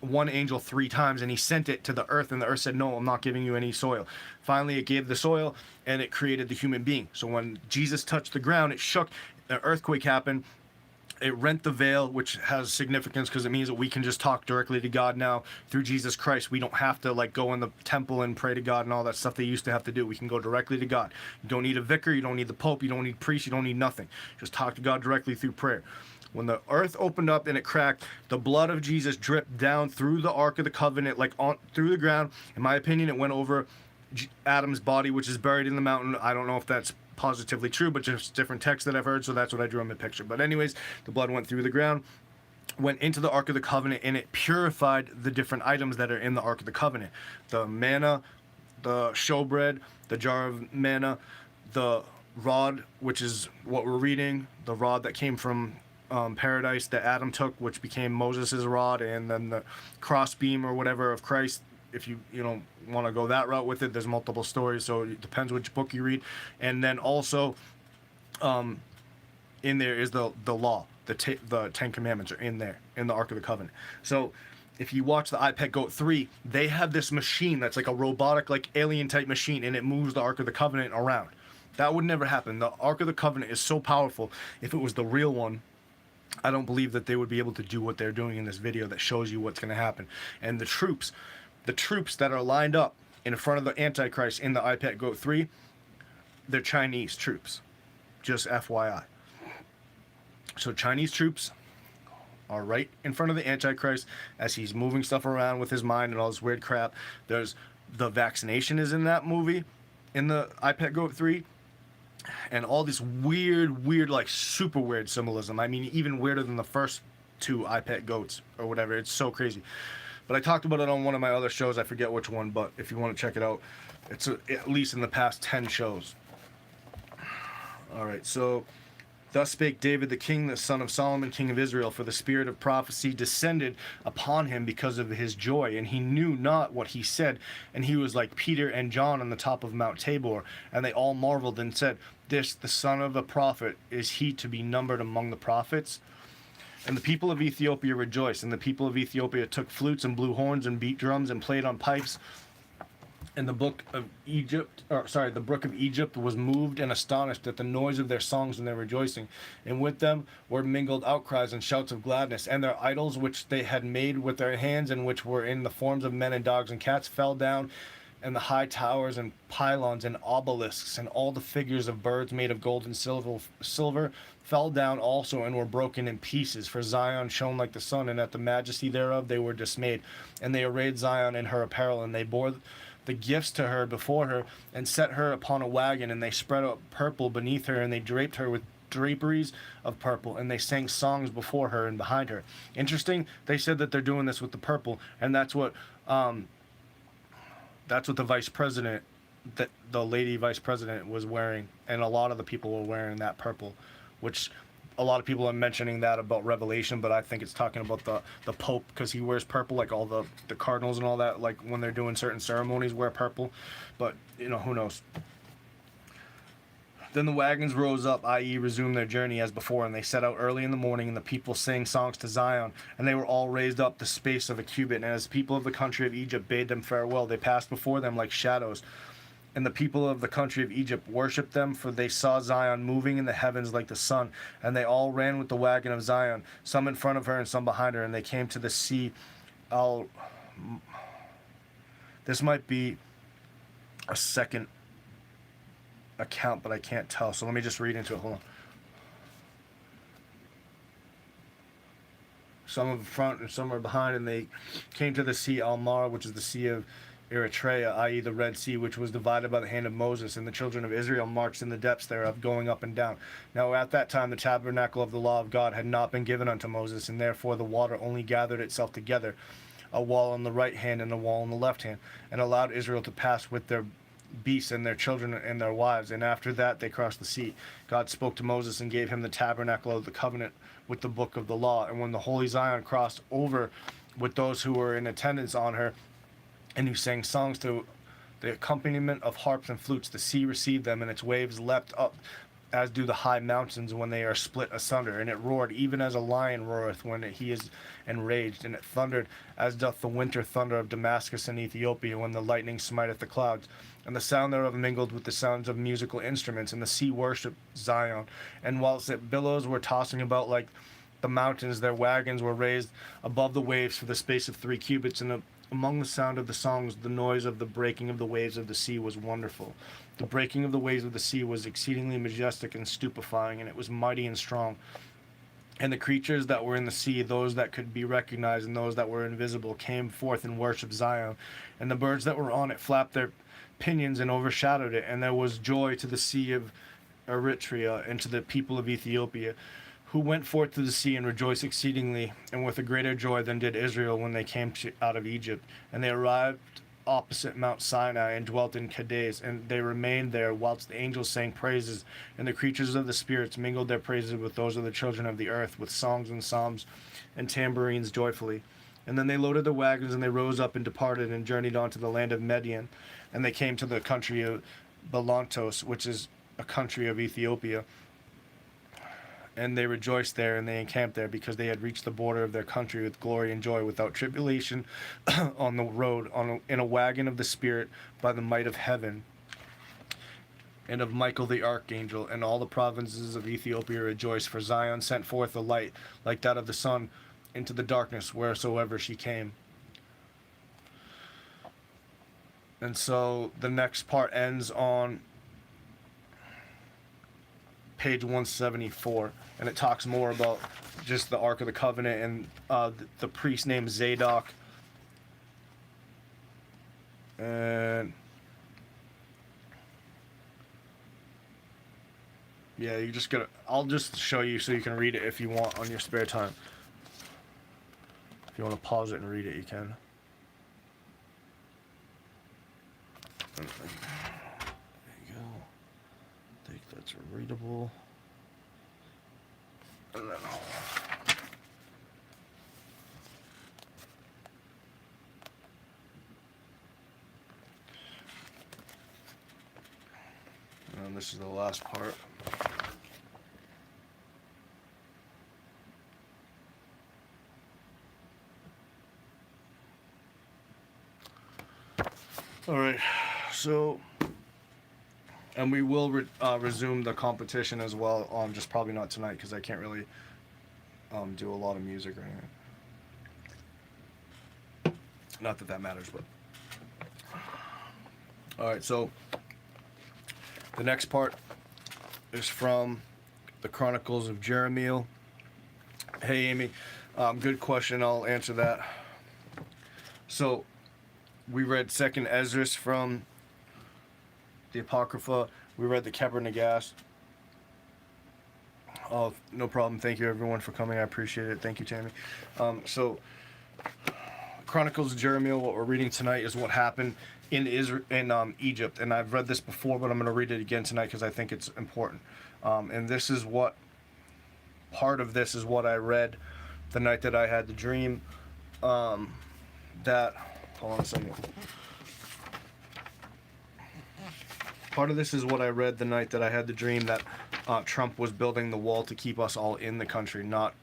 one angel 3 times, and he sent it to the earth, and the earth said, no, I'm not giving you any soil. Finally, it gave the soil, and it created the human being. So when Jesus touched the ground, it shook, an earthquake happened, it rent the veil, which has significance because it means that we can just talk directly to God now through Jesus Christ. We don't have to like go in the temple and pray to God and all that stuff they used to have to do. We can go directly to God. You don't need a vicar, you don't need the Pope, you don't need priests, you don't need nothing. Just talk to God directly through prayer. When the earth opened up and it cracked, the blood of Jesus dripped down through the Ark of the Covenant, like on through the ground. In my opinion, it went over Adam's body, which is buried in the mountain. I don't know if that's positively true, but just different texts that I've heard, so that's what I drew in my picture. But anyways, the blood went through the ground, went into the Ark of the Covenant, and it purified the different items that are in the Ark of the Covenant. The manna, the showbread, the jar of manna, the rod, which is what we're reading, the rod that came from paradise that Adam took, which became Moses' rod, and then the crossbeam or whatever of Christ. If you want to go that route with it, there's multiple stories, so it depends which book you read. And then also in there is the law, the 10 Commandments are in there in the Ark of the Covenant. So if you watch the iPet Goat 3, they have this machine that's like a robotic, like alien type machine, and it moves the Ark of the Covenant around. That would never happen. The Ark of the Covenant is so powerful. If it was the real one, I don't believe that they would be able to do what they're doing in this video that shows you what's going to happen. And the troops that are lined up in front of the Antichrist in the iPet Goat 3, they're Chinese troops. Just FYI. So Chinese troops are right in front of the Antichrist as he's moving stuff around with his mind and all this weird crap. There's the vaccination is in that movie, in the iPet Goat 3. And all this weird, like super weird symbolism. I mean, even weirder than the first 2 iPet Goats or whatever. It's so crazy. But I talked about it on one of my other shows. I forget which one, but if you want to check it out, it's at least in the past 10 shows. All right, so thus spake David the king, the son of Solomon, king of Israel, for the spirit of prophecy descended upon him because of his joy, and he knew not what he said. And he was like Peter and John on the top of Mount Tabor, and they all marveled and said, this, the son of a prophet, is he to be numbered among the prophets? And the people of Ethiopia rejoiced, and the people of Ethiopia took flutes and blew horns and beat drums and played on pipes And the book of Egypt, or sorry, the brook of Egypt was moved and astonished at the noise of their songs and their rejoicing. And with them were mingled outcries and shouts of gladness. And their idols, which they had made with their hands, and which were in the forms of men and dogs and cats, fell down. And the high towers and pylons and obelisks and all the figures of birds made of gold and silver fell down also and were broken in pieces. For Zion shone like the sun, and at the majesty thereof they were dismayed. And they arrayed Zion in her apparel, and they bore the gifts to her before her, and set her upon a wagon, and they spread out purple beneath her, and they draped her with draperies of purple, and they sang songs before her and behind her. Interesting, they said that they're doing this with the purple, and that's what the vice president, that the lady vice president was wearing, and a lot of the people were wearing that purple, which a lot of people are mentioning that about Revelation, but I think it's talking about the Pope, because he wears purple, like all the cardinals and all that, like when they're doing certain ceremonies wear purple, but who knows. Then the wagons rose up, i.e. resumed their journey as before, and they set out early in the morning, and the people sang songs to Zion, and they were all raised up the space of a cubit, and as the people of the country of Egypt bade them farewell, they passed before them like shadows. And the people of the country of Egypt worshipped them, for they saw Zion moving in the heavens like the sun. And they all ran with the wagon of Zion, some in front of her and some behind her, and they came to the sea. This might be a second account, but I can't tell. So let me just read into it. Hold on. Some in front and some are behind, and they came to the sea Almar, which is the sea of Eritrea, i.e. the Red Sea, which was divided by the hand of Moses, and the children of Israel marched in the depths thereof, going up and down. Now at that time the tabernacle of the law of God had not been given unto Moses, and therefore the water only gathered itself together, a wall on the right hand and a wall on the left hand, and allowed Israel to pass with their beasts and their children and their wives, and after that they crossed the sea. God spoke to Moses and gave him the tabernacle of the covenant with the book of the law. And when the holy Zion crossed over with those who were in attendance on her, and who sang songs to the accompaniment of harps and flutes, the sea received them, and its waves leapt up, as do the high mountains when they are split asunder. And it roared, even as a lion roareth when he is enraged. And it thundered, as doth the winter thunder of Damascus and Ethiopia, when the lightning smiteth the clouds. And the sound thereof mingled with the sounds of musical instruments. And the sea worshipped Zion. And whilst its billows were tossing about like the mountains, their wagons were raised above the waves for the space of 3 cubits, and among the sound of the songs, the noise of the breaking of the waves of the sea was wonderful. The breaking of the waves of the sea was exceedingly majestic and stupefying, and it was mighty and strong. And the creatures that were in the sea, those that could be recognized and those that were invisible, came forth and worshipped Zion. And the birds that were on it flapped their pinions and overshadowed it. And there was joy to the sea of Eritrea and to the people of Ethiopia, who went forth to the sea and rejoiced exceedingly, and with a greater joy than did Israel when they came out of Egypt. And they arrived opposite Mount Sinai and dwelt in Kadesh, and they remained there whilst the angels sang praises, and the creatures of the spirits mingled their praises with those of the children of the earth, with songs and psalms and tambourines joyfully. And then they loaded their wagons, and they rose up and departed and journeyed on to the land of Midian, and they came to the country of Belantos, which is a country of Ethiopia. And they rejoiced there, and they encamped there, because they had reached the border of their country with glory and joy, without tribulation, on the road, in a wagon of the Spirit, by the might of heaven, and of Michael the archangel. And all the provinces of Ethiopia rejoiced, for Zion sent forth a light, like that of the sun, into the darkness wheresoever she came. And so the next part ends on page 174, and it talks more about just the Ark of the Covenant and the priest named Zadok, and yeah, I'll just show you so you can read it if you want on your spare time. If you want to pause it and read it, you can. There you go. I think that's readable. And then and this is the last part. All right, so and we will resume the competition as well. Just probably not tonight because I can't really do a lot of music or anything. Not that that matters, but all right. So the next part is from the Chronicles of Jeremiel. Hey, Amy, good question. I'll answer that. So we read Second Esdras from the Apocrypha. We read the Kebra Nagast. Oh, no problem. Thank you, everyone, for coming. I appreciate it. Thank you, Tammy. So, Chronicles of Jeremiel, what we're reading tonight is what happened in Egypt. And I've read this before, but I'm going to read it again tonight because I think it's important. And this is what, part of this is what I read the night that I had the dream. Hold on a second. Part of this is what I read the night that I had the dream that Trump was building the wall to keep us all in the country, not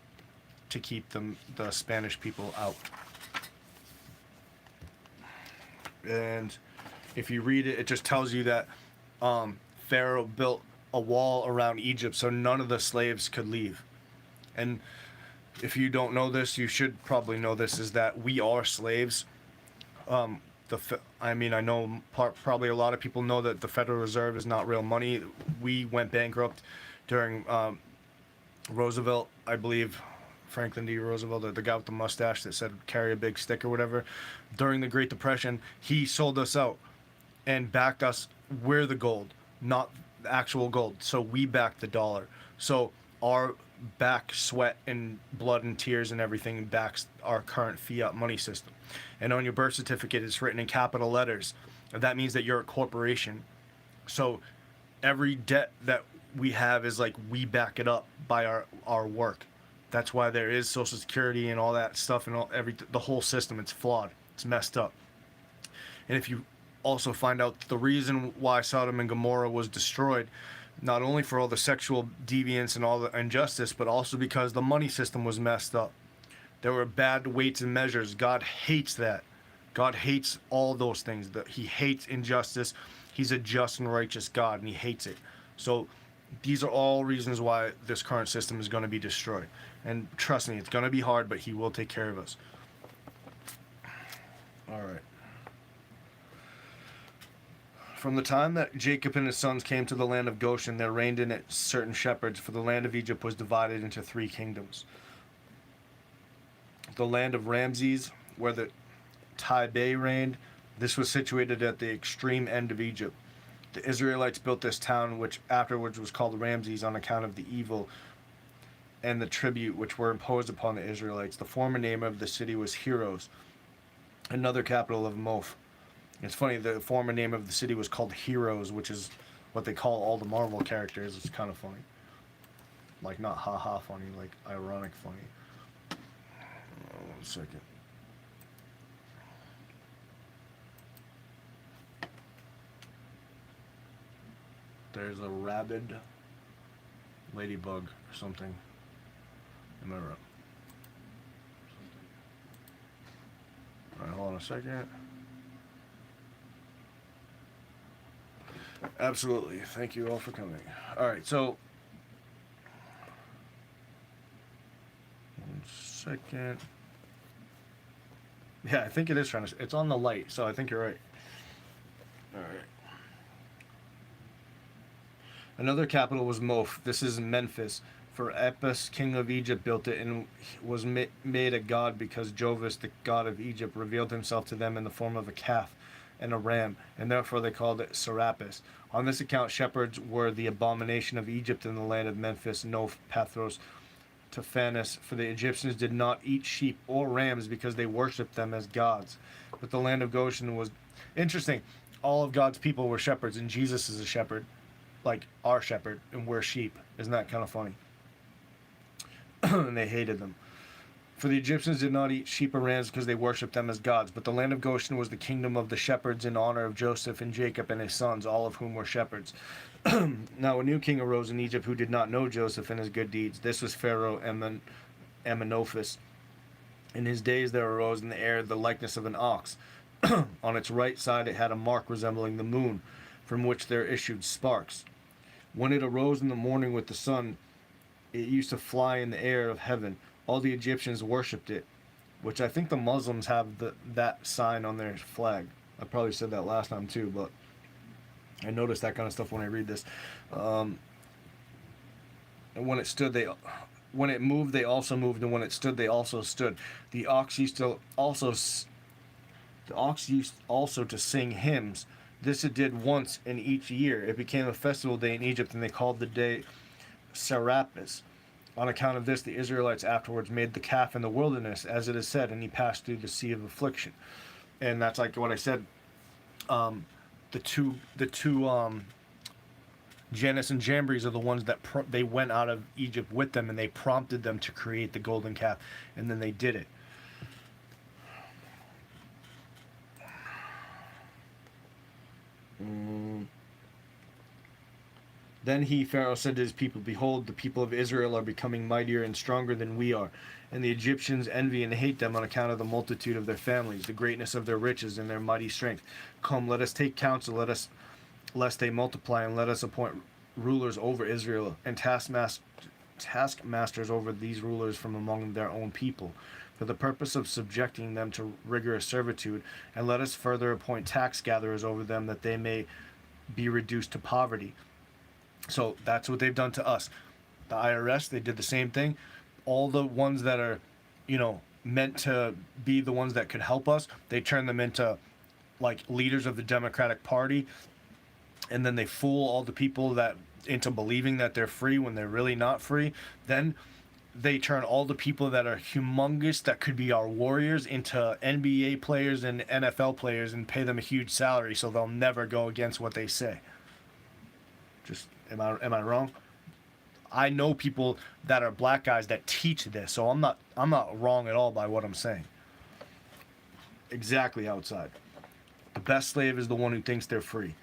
to keep the Spanish people out. And if you read it, it just tells you that Pharaoh built a wall around Egypt so none of the slaves could leave. And if you don't know this, you should probably know this, is that we are slaves. I know probably a lot of people know that the Federal Reserve is not real money. We went bankrupt during Roosevelt, I believe, Franklin D. Roosevelt, the guy with the mustache that said carry a big stick or whatever. During the Great Depression, he sold us out and backed us. We're the gold, not the actual gold. So we backed the dollar. So our back sweat and blood and tears and everything backs our current fiat money system. And on your birth certificate, it's written in capital letters. That means that you're a corporation. So every debt that we have is like we back it up by our work. That's why there is Social Security and all that stuff and the whole system. It's flawed. It's messed up. And if you also find out the reason why Sodom and Gomorrah was destroyed, not only for all the sexual deviance and all the injustice, but also because the money system was messed up. There were bad weights and measures. God hates that. God hates all those things. He hates injustice. He's a just and righteous God, and he hates it. So these are all reasons why this current system is going to be destroyed. And trust me, it's going to be hard, but he will take care of us. All right. From the time that Jacob and his sons came to the land of Goshen, there reigned in it certain shepherds, for the land of Egypt was divided into 3 kingdoms. The land of Ramses, where the Tibet reigned, this was situated at the extreme end of Egypt. The Israelites built this town, which afterwards was called Ramses, on account of the evil and the tribute which were imposed upon the Israelites. The former name of the city was Heroes, another capital of Moph. It's funny, the former name of the city was called Heroes, which is what they call all the Marvel characters. It's kind of funny. Like, not ha-ha funny, like ironic funny. 1 second. There's a rabid ladybug or something. Am I right? Alright, hold on a second. Absolutely. Thank you all for coming. Alright, so 1 second. Yeah, I think it is trying to... It's on the light, so I think you're right. Alright. Another capital was Moph. This is Memphis. For Epis, king of Egypt, built it and was made a god because Jovis, the god of Egypt, revealed himself to them in the form of a calf and a ram, and therefore they called it Serapis. On this account, shepherds were the abomination of Egypt in the land of Memphis, Noph, Pathros, Taphanes, for the Egyptians did not eat sheep or rams because they worshipped them as gods. But the land of Goshen was interesting. All of God's people were shepherds, and Jesus is a shepherd, like our shepherd, and we're sheep. Isn't that kind of funny? And they hated them. For the Egyptians did not eat sheep or rams because they worshipped them as gods. But the land of Goshen was the kingdom of the shepherds in honor of Joseph and Jacob and his sons, all of whom were shepherds. Now a new king arose in Egypt who did not know Joseph and his good deeds. This was Pharaoh Amenophis. In his days there arose in the air the likeness of an ox. On its right side it had a mark resembling the moon, from which there issued sparks. When it arose in the morning with the sun, it used to fly in the air of heaven. All the Egyptians worshipped it, which I think the Muslims have that sign on their flag. I probably said that last time too, but I noticed that kind of stuff when I read this. And when it stood, when it moved, they also moved, and when it stood, they also stood. The ox used also to sing hymns. This it did once in each year. It became a festival day in Egypt, and they called the day Serapis. On account of this, the Israelites afterwards made the calf in the wilderness, as it is said, and he passed through the sea of affliction. And that's like what I said. The two Janus and Jambres are the ones that they went out of Egypt with them, and they prompted them to create the golden calf, and then they did it. Then Pharaoh, said to his people, "Behold, the people of Israel are becoming mightier and stronger than we are, and the Egyptians envy and hate them on account of the multitude of their families, the greatness of their riches, and their mighty strength. Come, let us take counsel, lest they multiply, and let us appoint rulers over Israel, and taskmasters over these rulers from among their own people, for the purpose of subjecting them to rigorous servitude, and let us further appoint tax gatherers over them, that they may be reduced to poverty." So that's what they've done to us. The IRS, they did the same thing. All the ones that are, meant to be the ones that could help us, they turn them into like leaders of the Democratic Party, and then they fool all the people that into believing that they're free when they're really not free. Then they turn all the people that are humongous, that could be our warriors, into NBA players and NFL players, and pay them a huge salary so they'll never go against what they say. Just am I wrong? I know people that are black guys that teach this, so I'm not wrong at all by what I'm saying. Exactly outside. The best slave is the one who thinks they're free.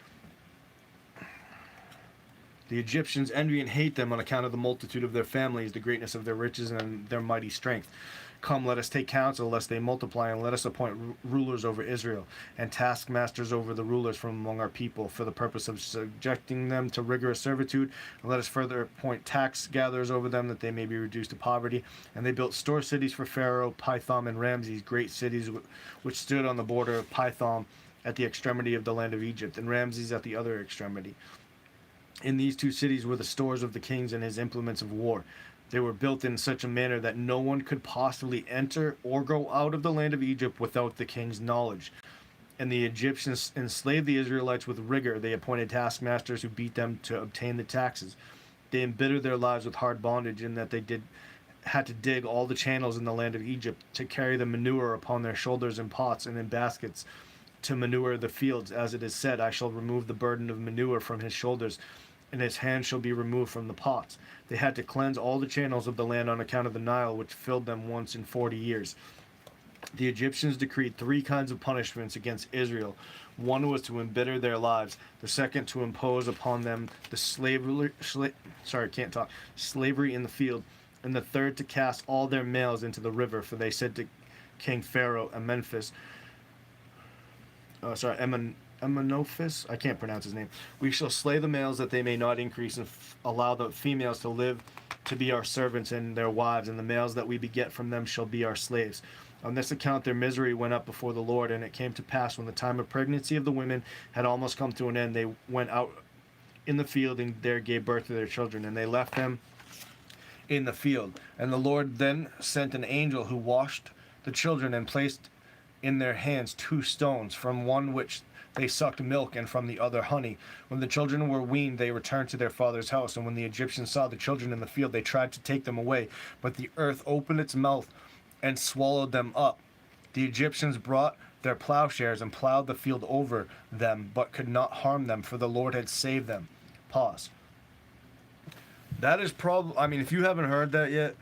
The Egyptians envy and hate them on account of the multitude of their families, the greatness of their riches, and their mighty strength. Come, let us take counsel, lest they multiply, and let us appoint rulers over Israel, and taskmasters over the rulers from among our people, for the purpose of subjecting them to rigorous servitude. And let us further appoint tax gatherers over them, that they may be reduced to poverty. And they built store cities for Pharaoh, Pithom and Ramses, great cities which stood on the border of Pithom at the extremity of the land of Egypt, and Ramses at the other extremity. In these two cities were the stores of the kings and his implements of war. They were built in such a manner that no one could possibly enter or go out of the land of Egypt without the king's knowledge. And the Egyptians enslaved the Israelites with rigor. They appointed taskmasters who beat them to obtain the taxes. They embittered their lives with hard bondage, in that they had to dig all the channels in the land of Egypt, to carry the manure upon their shoulders in pots and in baskets, to manure the fields. As it is said, "I shall remove the burden of manure from his shoulders, and his hand shall be removed from the pots." They had to cleanse all the channels of the land on account of the Nile, which filled them once in 40 years. The Egyptians decreed 3 kinds of punishments against Israel. One was to embitter their lives. The second, to impose upon them the slavery in the field. And the third, to cast all their males into the river. For they said to King Pharaoh Amenophis, I can't pronounce his name, "We shall slay the males, that they may not increase, and allow the females to live to be our servants and their wives, and the males that we beget from them shall be our slaves." On this account their misery went up before the Lord, and it came to pass, when the time of pregnancy of the women had almost come to an end, they went out in the field and there gave birth to their children, and they left them in the field. And the Lord then sent an angel, who washed the children and placed in their hands 2 stones, from one which they sucked milk, and from the other honey. When the children were weaned, they returned to their father's house. And when the Egyptians saw the children in the field, they tried to take them away. But the earth opened its mouth and swallowed them up. The Egyptians brought their plowshares and plowed the field over them, but could not harm them, for the Lord had saved them. Pause. That is probably, if you haven't heard that yet,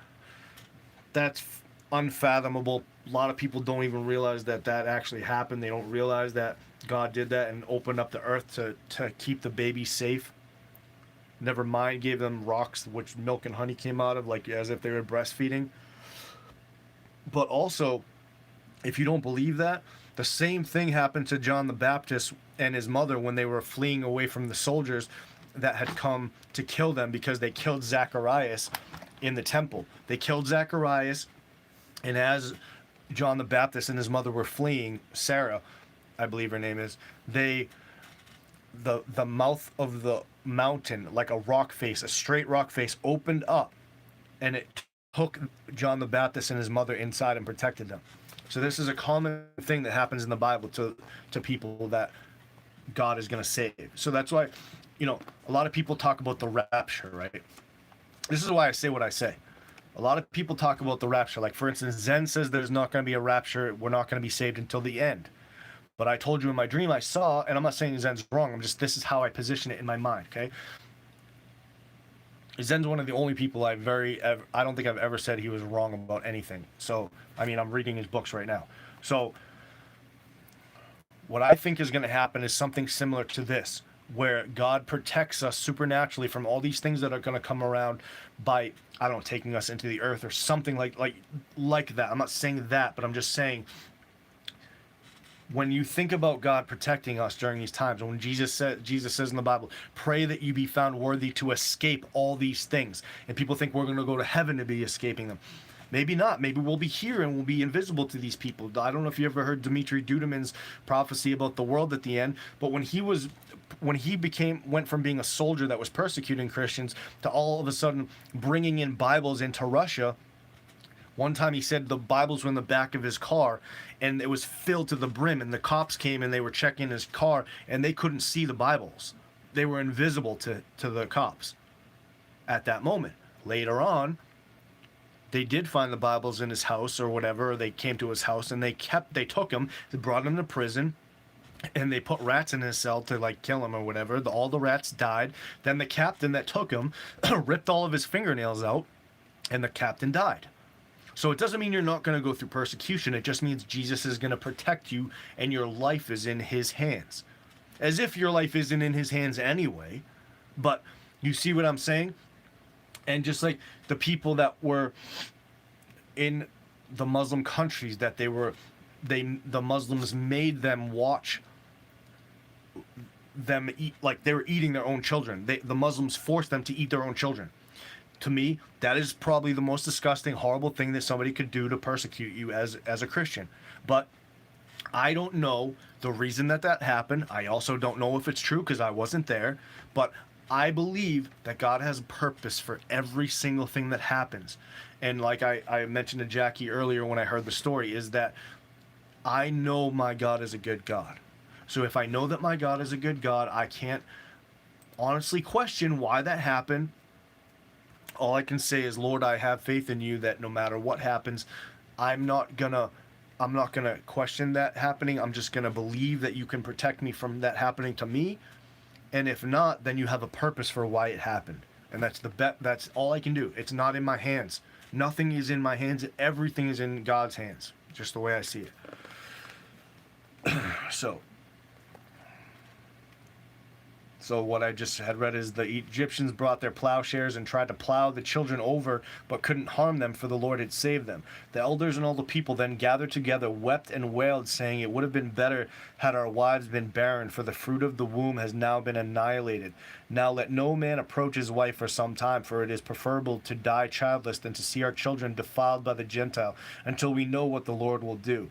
that's unfathomable. A lot of people don't even realize that actually happened. They don't realize that God did that and opened up the earth to keep the baby safe. Never mind, gave them rocks which milk and honey came out of, like as if they were breastfeeding. But also, if you don't believe that, The same thing happened to John the Baptist and his mother when they were fleeing away from the soldiers that had come to kill them because they killed Zacharias in the temple. They killed Zacharias, and as John the Baptist and his mother were fleeing, Sarah, I believe her name is, the mouth of the mountain, like a rock face, a straight rock face, opened up, and it took John the Baptist and his mother inside and protected them. So this is a common thing that happens in the Bible to people that God is going to save. So that's why, a lot of people talk about the rapture, right? This is why I say what I say. A lot of people talk about the rapture. Like, for instance, Zen says there's not going to be a rapture. We're not going to be saved until the end. But I told you in my dream I saw, and I'm not saying Zen's wrong. This is how I position it in my mind, okay? Zen's one of the only people I don't think I've ever said he was wrong about anything. So, I mean, I'm reading his books right now. So, what I think is going to happen is something similar to this, where God protects us supernaturally from all these things that are going to come around by, I don't know, taking us into the earth or something like that. I'm not saying that, but I'm just saying, when you think about God protecting us during these times, when Jesus says in the Bible, pray that you be found worthy to escape all these things. And people think we're going to go to heaven to be escaping them. Maybe not. Maybe we'll be here and we'll be invisible to these people. I don't know if you ever heard Dimitri Duduman's prophecy about the world at the end, but when he went from being a soldier that was persecuting Christians to all of a sudden bringing in Bibles into Russia. One time he said the Bibles were in the back of his car and it was filled to the brim, and the cops came and they were checking his car and they couldn't see the Bibles. They were invisible to the cops at that moment. Later on, they did find the Bibles in his house or whatever, or they came to his house and they took him, they brought him to prison, and they put rats in his cell to kill him or whatever. All the rats died. Then the captain that took him ripped all of his fingernails out, and the captain died. So it doesn't mean you're not going to go through persecution. It just means Jesus is going to protect you and your life is in his hands. As if your life isn't in his hands anyway. But you see what I'm saying? And just like the people that were in the Muslim countries that the Muslims made them watch them eat, like they were eating their own children. The Muslims forced them to eat their own children. To me, that is probably the most disgusting, horrible thing that somebody could do to persecute you as a Christian. But I don't know the reason that happened. I also don't know if it's true because I wasn't there. But I believe that God has a purpose for every single thing that happens. And like I mentioned to Jackie earlier when I heard the story, is that I know my God is a good God. So if I know that my God is a good God, I can't honestly question why that happened. All I can say is, Lord, I have faith in you that no matter what happens, I'm not gonna question that happening. I'm just gonna believe that you can protect me from that happening to me. And if not, then you have a purpose for why it happened. And that's all I can do. It's not in my hands. Nothing is in my hands. Everything is in God's hands. Just the way I see it. So what I just had read is the Egyptians brought their plowshares and tried to plow the children over, but couldn't harm them, for the Lord had saved them. The elders and all the people then gathered together, wept and wailed, saying, it would have been better had our wives been barren, for the fruit of the womb has now been annihilated. Now let no man approach his wife for some time, for it is preferable to die childless than to see our children defiled by the Gentile, until we know what the Lord will do.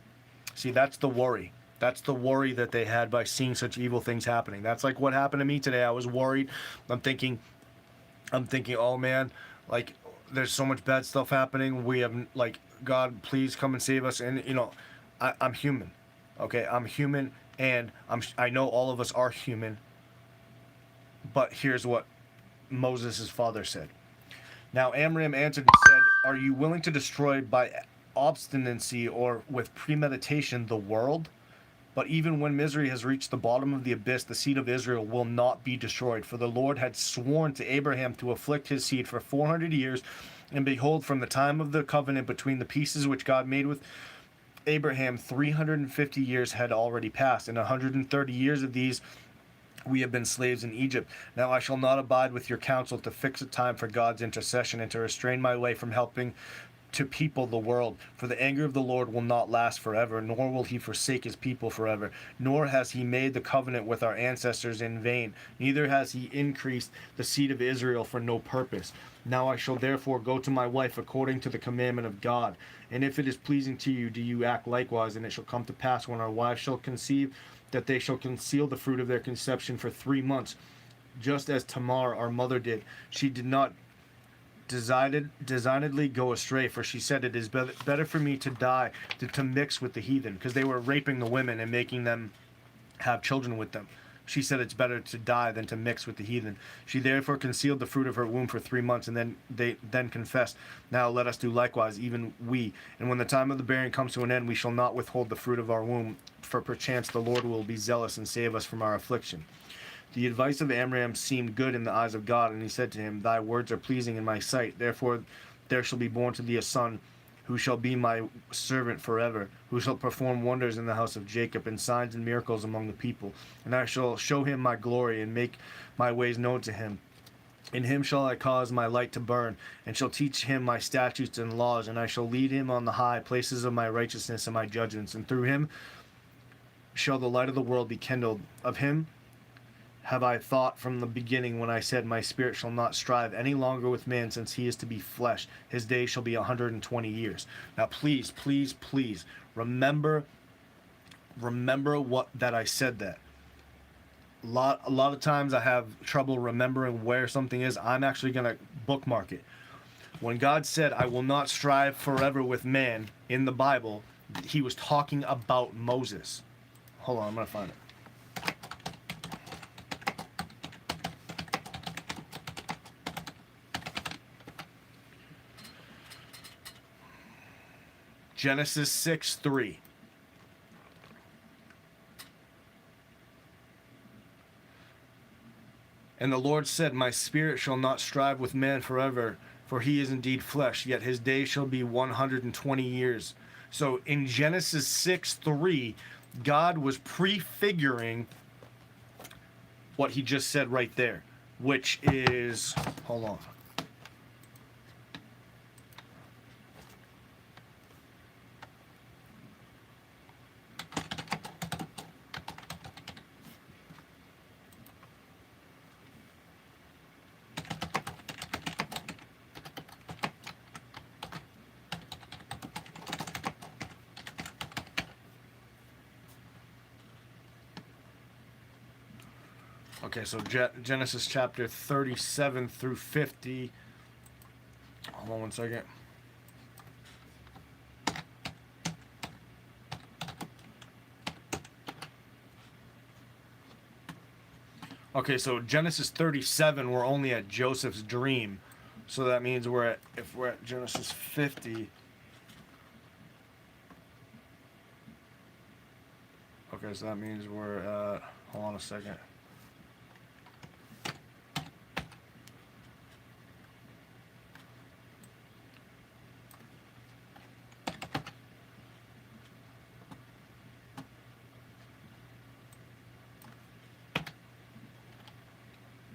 See, that's the worry. That's the worry that they had by seeing such evil things happening. That's like what happened to me today. I was worried. I'm thinking, oh man, like there's so much bad stuff happening. We have, like, God, please come and save us. And I'm human. Okay, I'm human, and I know all of us are human. But here's what Moses' father said. Now Amram answered and said, are you willing to destroy by obstinacy or with premeditation the world? But even when misery has reached the bottom of the abyss, the seed of Israel will not be destroyed. For the Lord had sworn to Abraham to afflict his seed for 400 years. And behold, from the time of the covenant between the pieces which God made with Abraham, 350 years had already passed. And 130 years of these we have been slaves in Egypt. Now I shall not abide with your counsel to fix a time for God's intercession and to restrain my way from helping to people the world. For the anger of the Lord will not last forever, nor will he forsake his people forever. Nor has he made the covenant with our ancestors in vain, neither has he increased the seed of Israel for no purpose. Now I shall therefore go to my wife according to the commandment of God. And if it is pleasing to you, do you act likewise. And it shall come to pass, when our wives shall conceive, that they shall conceal the fruit of their conception for 3 months, just as Tamar our mother did. She did not designedly go astray, for she said, it is better for me to die than to mix with the heathen, because they were raping the women and making them have children with them. She said it's better to die than to mix with the heathen. She therefore concealed the fruit of her womb for 3 months, and then confessed, now let us do likewise, even we. And when the time of the bearing comes to an end, we shall not withhold the fruit of our womb, for perchance the Lord will be zealous and save us from our affliction. The advice of Amram seemed good in the eyes of God, and he said to him, thy words are pleasing in my sight. Therefore there shall be born to thee a son, who shall be my servant forever, who shall perform wonders in the house of Jacob, and signs and miracles among the people. And I shall show him my glory, and make my ways known to him. In him shall I cause my light to burn, and shall teach him my statutes and laws, and I shall lead him on the high places of my righteousness and my judgments, and through him shall the light of the world be kindled. Of him have I thought from the beginning, when I said, my spirit shall not strive any longer with man, since he is to be flesh. His days shall be 120 years. Now please, please, please remember what that I said that. A lot of times I have trouble remembering where something is. I'm actually going to bookmark it. When God said, I will not strive forever with man in the Bible, he was talking about Moses. Hold on, I'm going to find it. Genesis 6:3. And the Lord said, my spirit shall not strive with man forever, for he is indeed flesh, yet his days shall be 120 years. So in Genesis 6:3, God was prefiguring what he just said right there, which is, hold on. Okay, so Genesis chapter 37 through 50. Hold on one second. Okay, so Genesis 37, we're only at Joseph's dream. So that means if we're at Genesis 50. Okay, so that means we're at, hold on a second.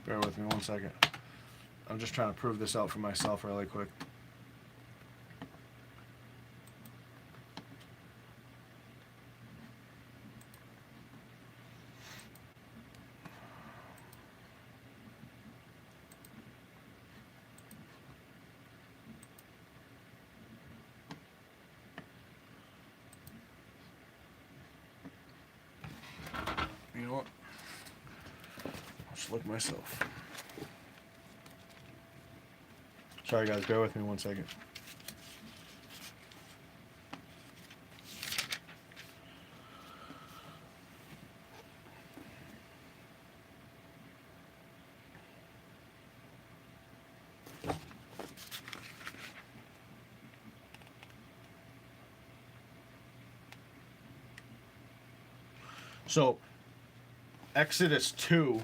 Bear with me one second. I'm just trying to prove this out for myself really quick. You know what? I'll just look myself. Sorry guys, bear with me one second. So, Exodus 2,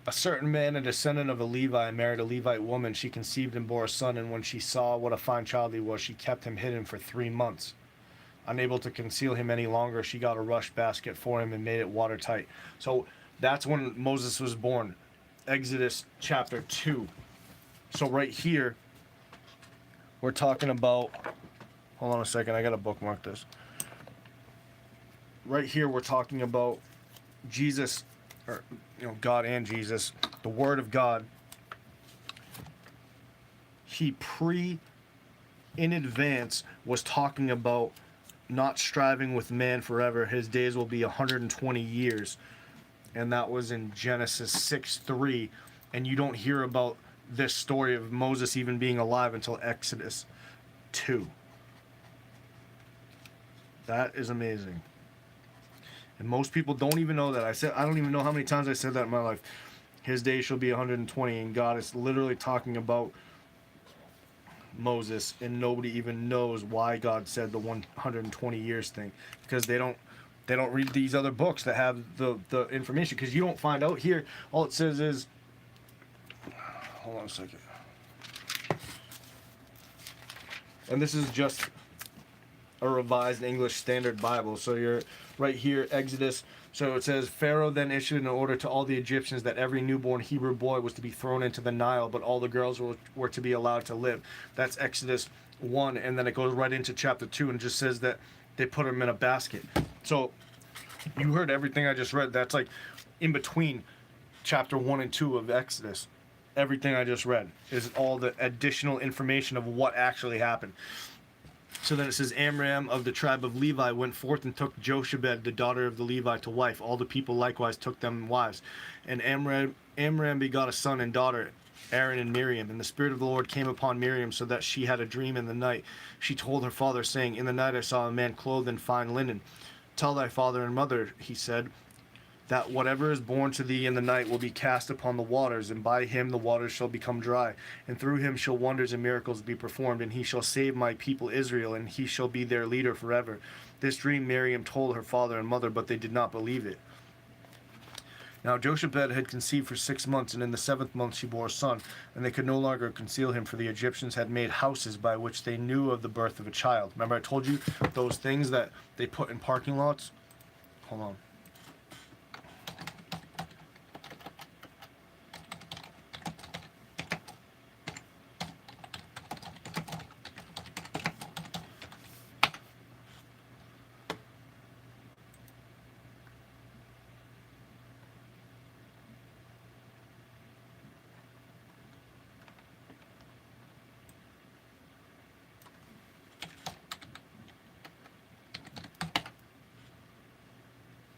a certain man, a descendant of a Levi, married a Levite woman. She conceived and bore a son, and when she saw what a fine child he was, she kept him hidden for 3 months. Unable to conceal him any longer, she got a rush basket for him and made it watertight. So that's when Moses was born. Exodus chapter 2. So right here, we're talking about, hold on a second, I gotta bookmark this. Right here, we're talking about Jesus, or God and Jesus, the Word of God. He in advance was talking about not striving with man forever. His days will be 120 years. And that was in Genesis 6:3. And you don't hear about this story of Moses even being alive until Exodus 2. That is amazing. And most people don't even know that. I don't even know how many times I said that in my life. His days shall be 120, and God is literally talking about Moses, and nobody even knows why God said the 120 years thing, because they don't read these other books that have the information, because you don't find out here. All it says is, hold on a second, and this is just a revised English Standard Bible. So you're right here, Exodus. So it says, Pharaoh then issued an order to all the Egyptians that every newborn Hebrew boy was to be thrown into the Nile, but all the girls were to be allowed to live. That's Exodus 1, and then it goes right into chapter 2 and just says that they put them in a basket. So you heard everything I just read. That's like in between chapter 1 and 2 of Exodus. Everything I just read is all the additional information of what actually happened. So then it says, Amram of the tribe of Levi went forth and took Jochebed, the daughter of the Levi, to wife. All the people likewise took them wives. And Amram begot a son and daughter, Aaron and Miriam. And the Spirit of the Lord came upon Miriam, so that she had a dream in the night. She told her father, saying, In the night I saw a man clothed in fine linen. Tell thy father and mother, he said, that whatever is born to thee in the night will be cast upon the waters, and by him the waters shall become dry. And through him shall wonders and miracles be performed, and he shall save my people Israel, and he shall be their leader forever. This dream Miriam told her father and mother, but they did not believe it. Now Jochebed had conceived for 6 months, and in the 7th month she bore a son, and they could no longer conceal him, for the Egyptians had made houses by which they knew of the birth of a child. Remember I told you those things that they put in parking lots? Hold on.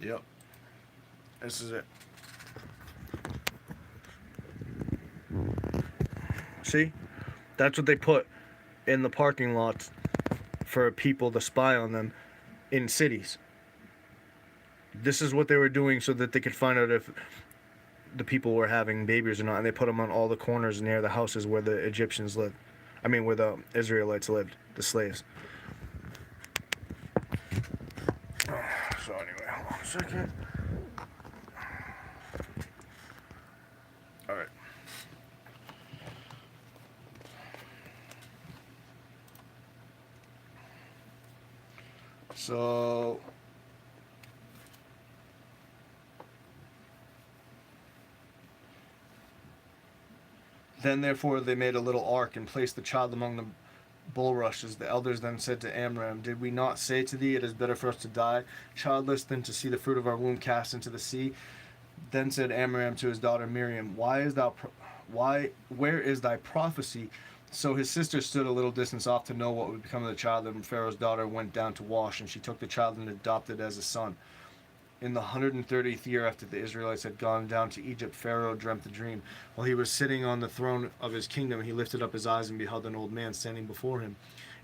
Yep. This is it. See? That's what they put in the parking lots for people to spy on them in cities. This is what they were doing so that they could find out if the people were having babies or not, and they put them on all the corners near the houses where the Egyptians lived. I mean, where the Israelites lived, the slaves. So anyway, hold on a second. All right. So then therefore they made a little ark and placed the child among the bulrushes. The elders then said to Amram, Did we not say to thee, it is better for us to die childless than to see the fruit of our womb cast into the sea? Then said Amram to his daughter Miriam, Where is thy prophecy? So his sister stood a little distance off to know what would become of the child, and Pharaoh's daughter went down to wash, and she took the child and adopted as a son. In the 130th year after the Israelites had gone down to Egypt, Pharaoh dreamt the dream. While he was sitting on the throne of his kingdom, he lifted up his eyes and beheld an old man standing before him.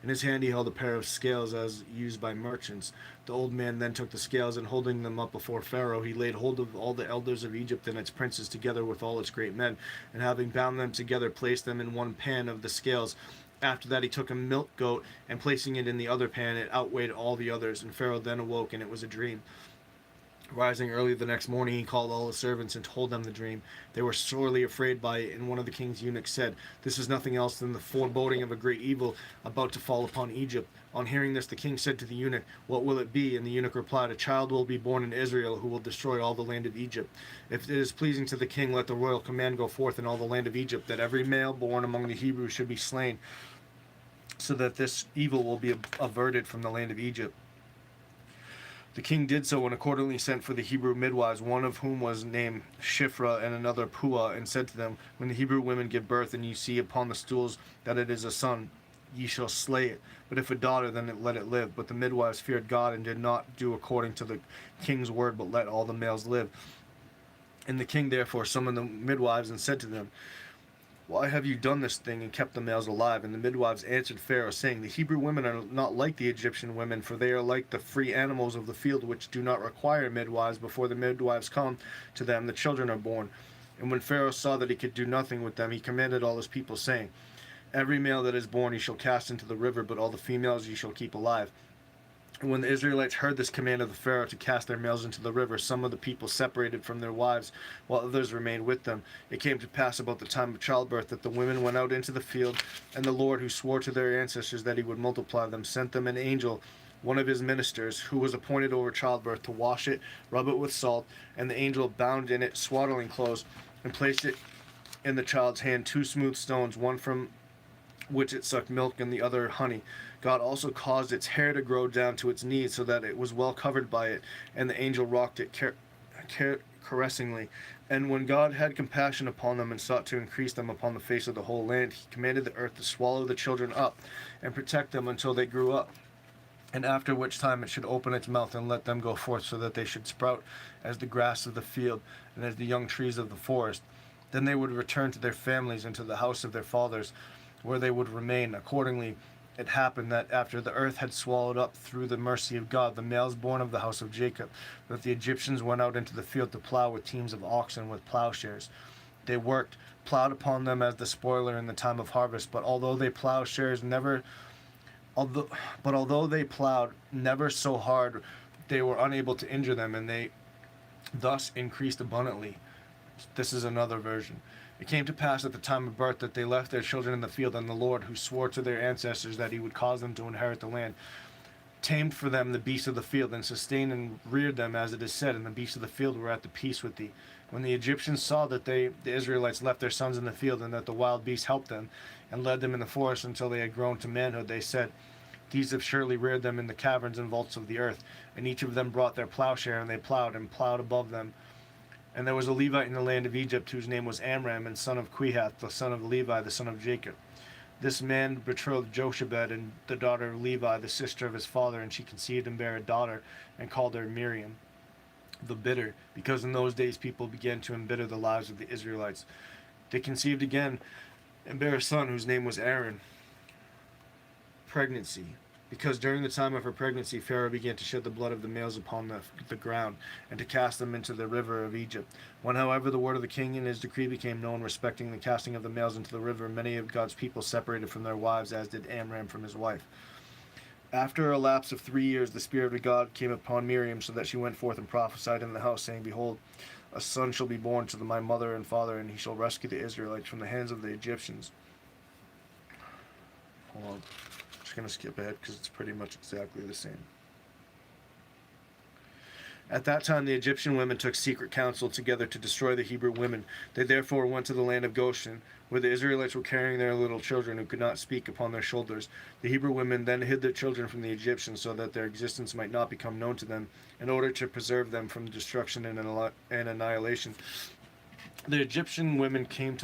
In his hand he held a pair of scales as used by merchants. The old man then took the scales, and holding them up before Pharaoh, he laid hold of all the elders of Egypt and its princes, together with all its great men, and having bound them together, placed them in one pan of the scales. After that he took a milk goat, and placing it in the other pan, it outweighed all the others. And Pharaoh then awoke, and it was a dream. Rising early the next morning, he called all his servants and told them the dream. They were sorely afraid by it, and one of the king's eunuchs said, This is nothing else than the foreboding of a great evil about to fall upon Egypt. On hearing this, the king said to the eunuch, What will it be? And the eunuch replied, A child will be born in Israel who will destroy all the land of Egypt. If it is pleasing to the king, let the royal command go forth in all the land of Egypt, that every male born among the Hebrews should be slain. so that this evil will be averted from the land of Egypt. The king did so, and accordingly sent for the Hebrew midwives, one of whom was named Shiphrah and another Puah, and said to them, when the Hebrew women give birth, and ye see upon the stools that it is a son, ye shall slay it. But if a daughter, then let it live. But the midwives feared God, and did not do according to the king's word, but let all the males live. And the king therefore summoned the midwives, and said to them, why have you done this thing and kept the males alive? And the midwives answered Pharaoh, saying, the Hebrew women are not like the Egyptian women, for they are like the free animals of the field, which do not require midwives. Before the midwives come to them, the children are born. And when Pharaoh saw that he could do nothing with them, he commanded all his people, saying, every male that is born ye shall cast into the river, but all the females ye shall keep alive. And when the Israelites heard this command of the Pharaoh to cast their males into the river, some of the people separated from their wives, while others remained with them. It came to pass about the time of childbirth that the women went out into the field, and the Lord, who swore to their ancestors that he would multiply them, sent them an angel, one of his ministers, who was appointed over childbirth, to wash it, rub it with salt. And the angel bound in it swaddling clothes, and placed it in the child's hand 2 smooth stones, one from which it sucked milk, and the other honey. God also caused its hair to grow down to its knees, so that it was well covered by it, and the angel rocked it caressingly. And when God had compassion upon them, and sought to increase them upon the face of the whole land, he commanded the earth to swallow the children up, and protect them until they grew up. And after which time it should open its mouth, and let them go forth, so that they should sprout as the grass of the field, and as the young trees of the forest. Then they would return to their families, and to the house of their fathers, where they would remain. Accordingly, it happened that after the earth had swallowed up, through the mercy of God, the males born of the house of Jacob, that the Egyptians went out into the field to plow with teams of oxen with plowshares. They worked, plowed upon them as the spoiler in the time of harvest. But although they plowed never so hard, they were unable to injure them, and they thus increased abundantly. This is another version. It came to pass at the time of birth that they left their children in the field, and the Lord, who swore to their ancestors that he would cause them to inherit the land, tamed for them the beasts of the field, and sustained and reared them, as it is said, and the beasts of the field were at the peace with thee. When the Egyptians saw that the Israelites left their sons in the field, and that the wild beasts helped them, and led them in the forest until they had grown to manhood, they said, these have surely reared them in the caverns and vaults of the earth. And each of them brought their plowshare, and they plowed above them. And there was a Levite in the land of Egypt, whose name was Amram, and son of Quehath, the son of Levi, the son of Jacob. This man betrothed Jochebed, and the daughter of Levi, the sister of his father, and she conceived and bare a daughter, and called her Miriam, the bitter, because in those days people began to embitter the lives of the Israelites. They conceived again, and bare a son, whose name was Aaron. Pregnancy. Because during the time of her pregnancy, Pharaoh began to shed the blood of the males upon the ground, and to cast them into the river of Egypt. When, however, the word of the king and his decree became known respecting the casting of the males into the river, many of God's people separated from their wives, as did Amram from his wife. After a lapse of 3 years, the Spirit of God came upon Miriam, so that she went forth and prophesied in the house, saying, behold, a son shall be born to my mother and father, and he shall rescue the Israelites from the hands of the Egyptians. Hold on. I'm just going to skip ahead because it's pretty much exactly the same. At that time the Egyptian women took secret counsel together to destroy the Hebrew women. They therefore went to the land of Goshen, where the Israelites were carrying their little children who could not speak upon their shoulders. The Hebrew women then hid their children from the Egyptians, so that their existence might not become known to them, in order to preserve them from destruction and annihilation. The Egyptian women came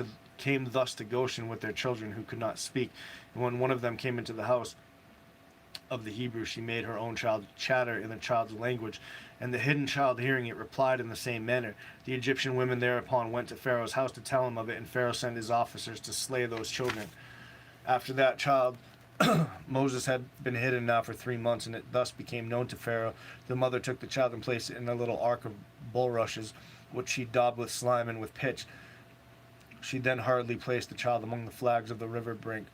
thus to Goshen with their children who could not speak. And when one of them came into the house of the Hebrew, she made her own child chatter in the child's language, and the hidden child, hearing it, replied in the same manner. The Egyptian women thereupon went to Pharaoh's house to tell him of it, and Pharaoh sent his officers to slay those children. After that child, Moses had been hidden now for 3 months, and it thus became known to Pharaoh. The mother took the child and placed it in a little ark of bulrushes, which she daubed with slime and with pitch. She then hurriedly placed the child among the flags of the river brink,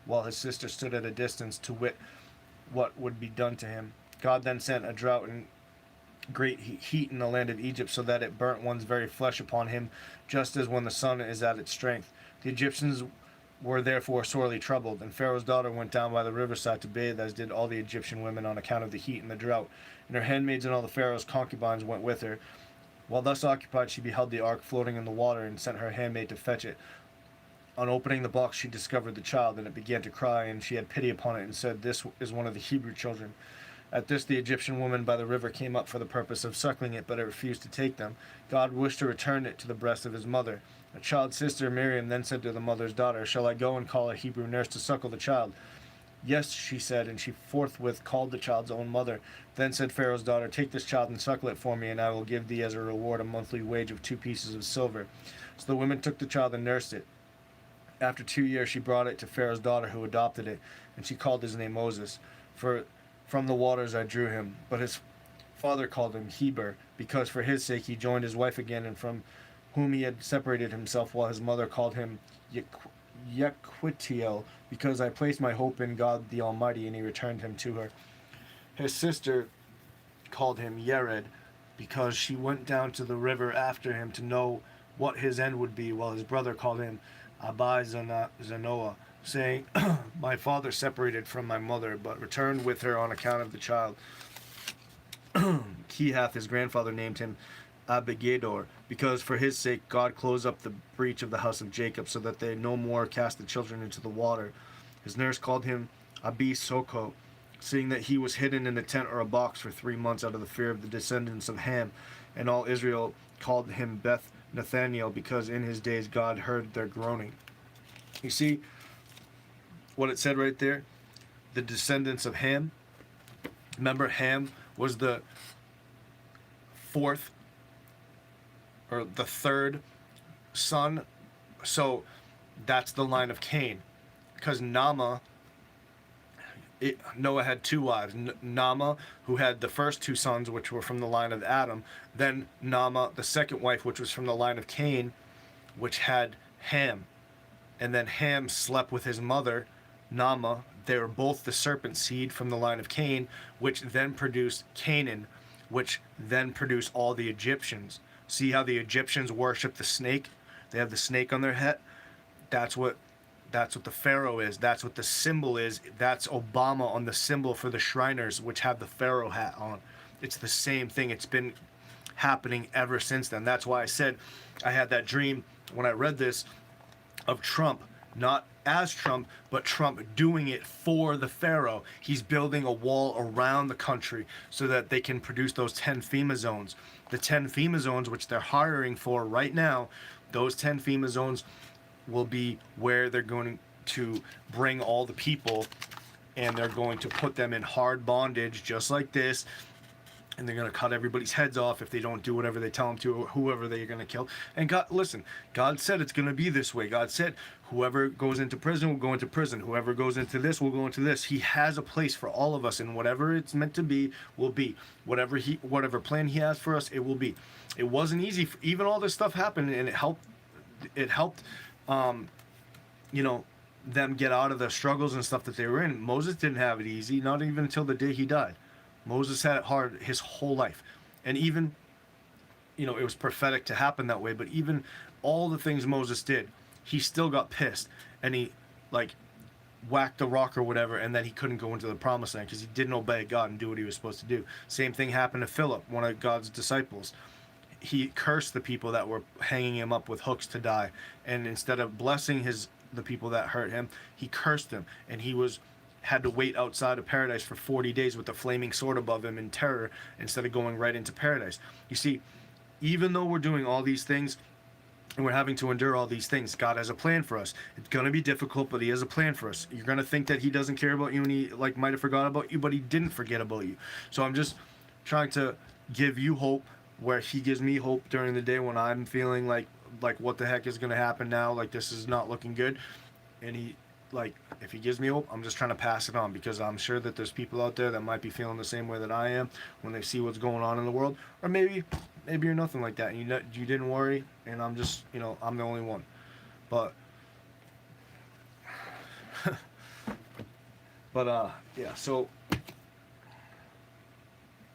while his sister stood at a distance to wit what would be done to him. God then sent a drought and great heat in the land of Egypt, so that it burnt one's very flesh upon him, just as when the sun is at its strength. The Egyptians were therefore sorely troubled, and Pharaoh's daughter went down by the riverside to bathe, as did all the Egyptian women, on account of the heat and the drought. And her handmaids and all the Pharaoh's concubines went with her. While thus occupied, she beheld the ark floating in the water, and sent her handmaid to fetch it. On opening the box, she discovered the child, and it began to cry, and she had pity upon it, and said, "This is one of the Hebrew children." At this, the Egyptian woman by the river came up for the purpose of suckling it, but it refused to take them. God wished to return it to the breast of his mother. The child's sister, Miriam, then said to the mother's daughter, "Shall I go and call a Hebrew nurse to suckle the child?" "Yes," she said, and she forthwith called the child's own mother. Then said Pharaoh's daughter, "Take this child and suckle it for me, and I will give thee as a reward a monthly wage of 2 pieces of silver." So the woman took the child and nursed it. After 2 years, she brought it to Pharaoh's daughter, who adopted it, and she called his name Moses. For from the waters I drew him. But his father called him Heber, because for his sake he joined his wife again, and from whom he had separated himself, while his mother called him Yequitiel, because I placed my hope in God the Almighty, and he returned him to her. His sister called him Yered, because she went down to the river after him to know what his end would be, while his brother called him Abai Zanoah, saying, "My father separated from my mother, but returned with her on account of the child." Kehath, his grandfather, named him Abigdor, because for his sake God closed up the breach of the house of Jacob, so that they no more cast the children into the water. His nurse called him Abi Soko, seeing that he was hidden in a tent or a box for 3 months out of the fear of the descendants of Ham. And all Israel called him Beth Nathaniel, because in his days God heard their groaning. You see what it said right there? The descendants of Ham. Remember, Ham was the fourth or the third son. So that's the line of Cain. Because Noah had 2 wives. Naamah, who had the first 2 sons, which were from the line of Adam. Then Naamah, the second wife, which was from the line of Cain, which had Ham. And then Ham slept with his mother, Naamah. They were both the serpent seed from the line of Cain, which then produced Canaan, which then produced all the Egyptians. See how the Egyptians worship the snake? They have the snake on their head. That's what the Pharaoh is. That's what the symbol is. That's Obama on the symbol for the Shriners, which have the Pharaoh hat on. It's the same thing. It's been happening ever since then. That's why I said I had that dream when I read this of Trump, not as Trump, but Trump doing it for the Pharaoh. He's building a wall around the country so that they can produce those 10 FEMA zones. The 10 FEMA zones, which they're hiring for right now, those 10 FEMA zones will be where they're going to bring all the people, and they're going to put them in hard bondage just like this, and they're going to cut everybody's heads off if they don't do whatever they tell them to, or whoever they're going to kill. And God, listen, God said it's going to be this way. God said whoever goes into prison will go into prison. Whoever goes into this will go into this. He has a place for all of us, and whatever it's meant to be will be. Whatever plan he has for us, it will be. It wasn't easy. Even all this stuff happened, and it helped them get out of the struggles and stuff that they were in. Moses didn't have it easy, not even until the day he died. Moses had it hard his whole life. And even, it was prophetic to happen that way, but even all the things Moses did, he still got pissed, and he, whacked the rock or whatever, and then he couldn't go into the promised land because he didn't obey God and do what he was supposed to do. Same thing happened to Philip, one of God's disciples. He cursed the people that were hanging him up with hooks to die, and instead of blessing the people that hurt him, he cursed them, and he had to wait outside of paradise for 40 days with a flaming sword above him in terror instead of going right into paradise. You see, even though we're doing all these things and we're having to endure all these things, God has a plan for us. It's going to be difficult, but he has a plan for us. You're going to think that he doesn't care about you and he might have forgot about you, but he didn't forget about you. So I'm just trying to give you hope where he gives me hope during the day when I'm feeling like what the heck is going to happen now, this is not looking good. And he, if he gives me hope, I'm just trying to pass it on, because I'm sure that there's people out there that might be feeling the same way that I am when they see what's going on in the world. Or maybe you're nothing like that, and you didn't worry, and I'm just, I'm the only one. But yeah, so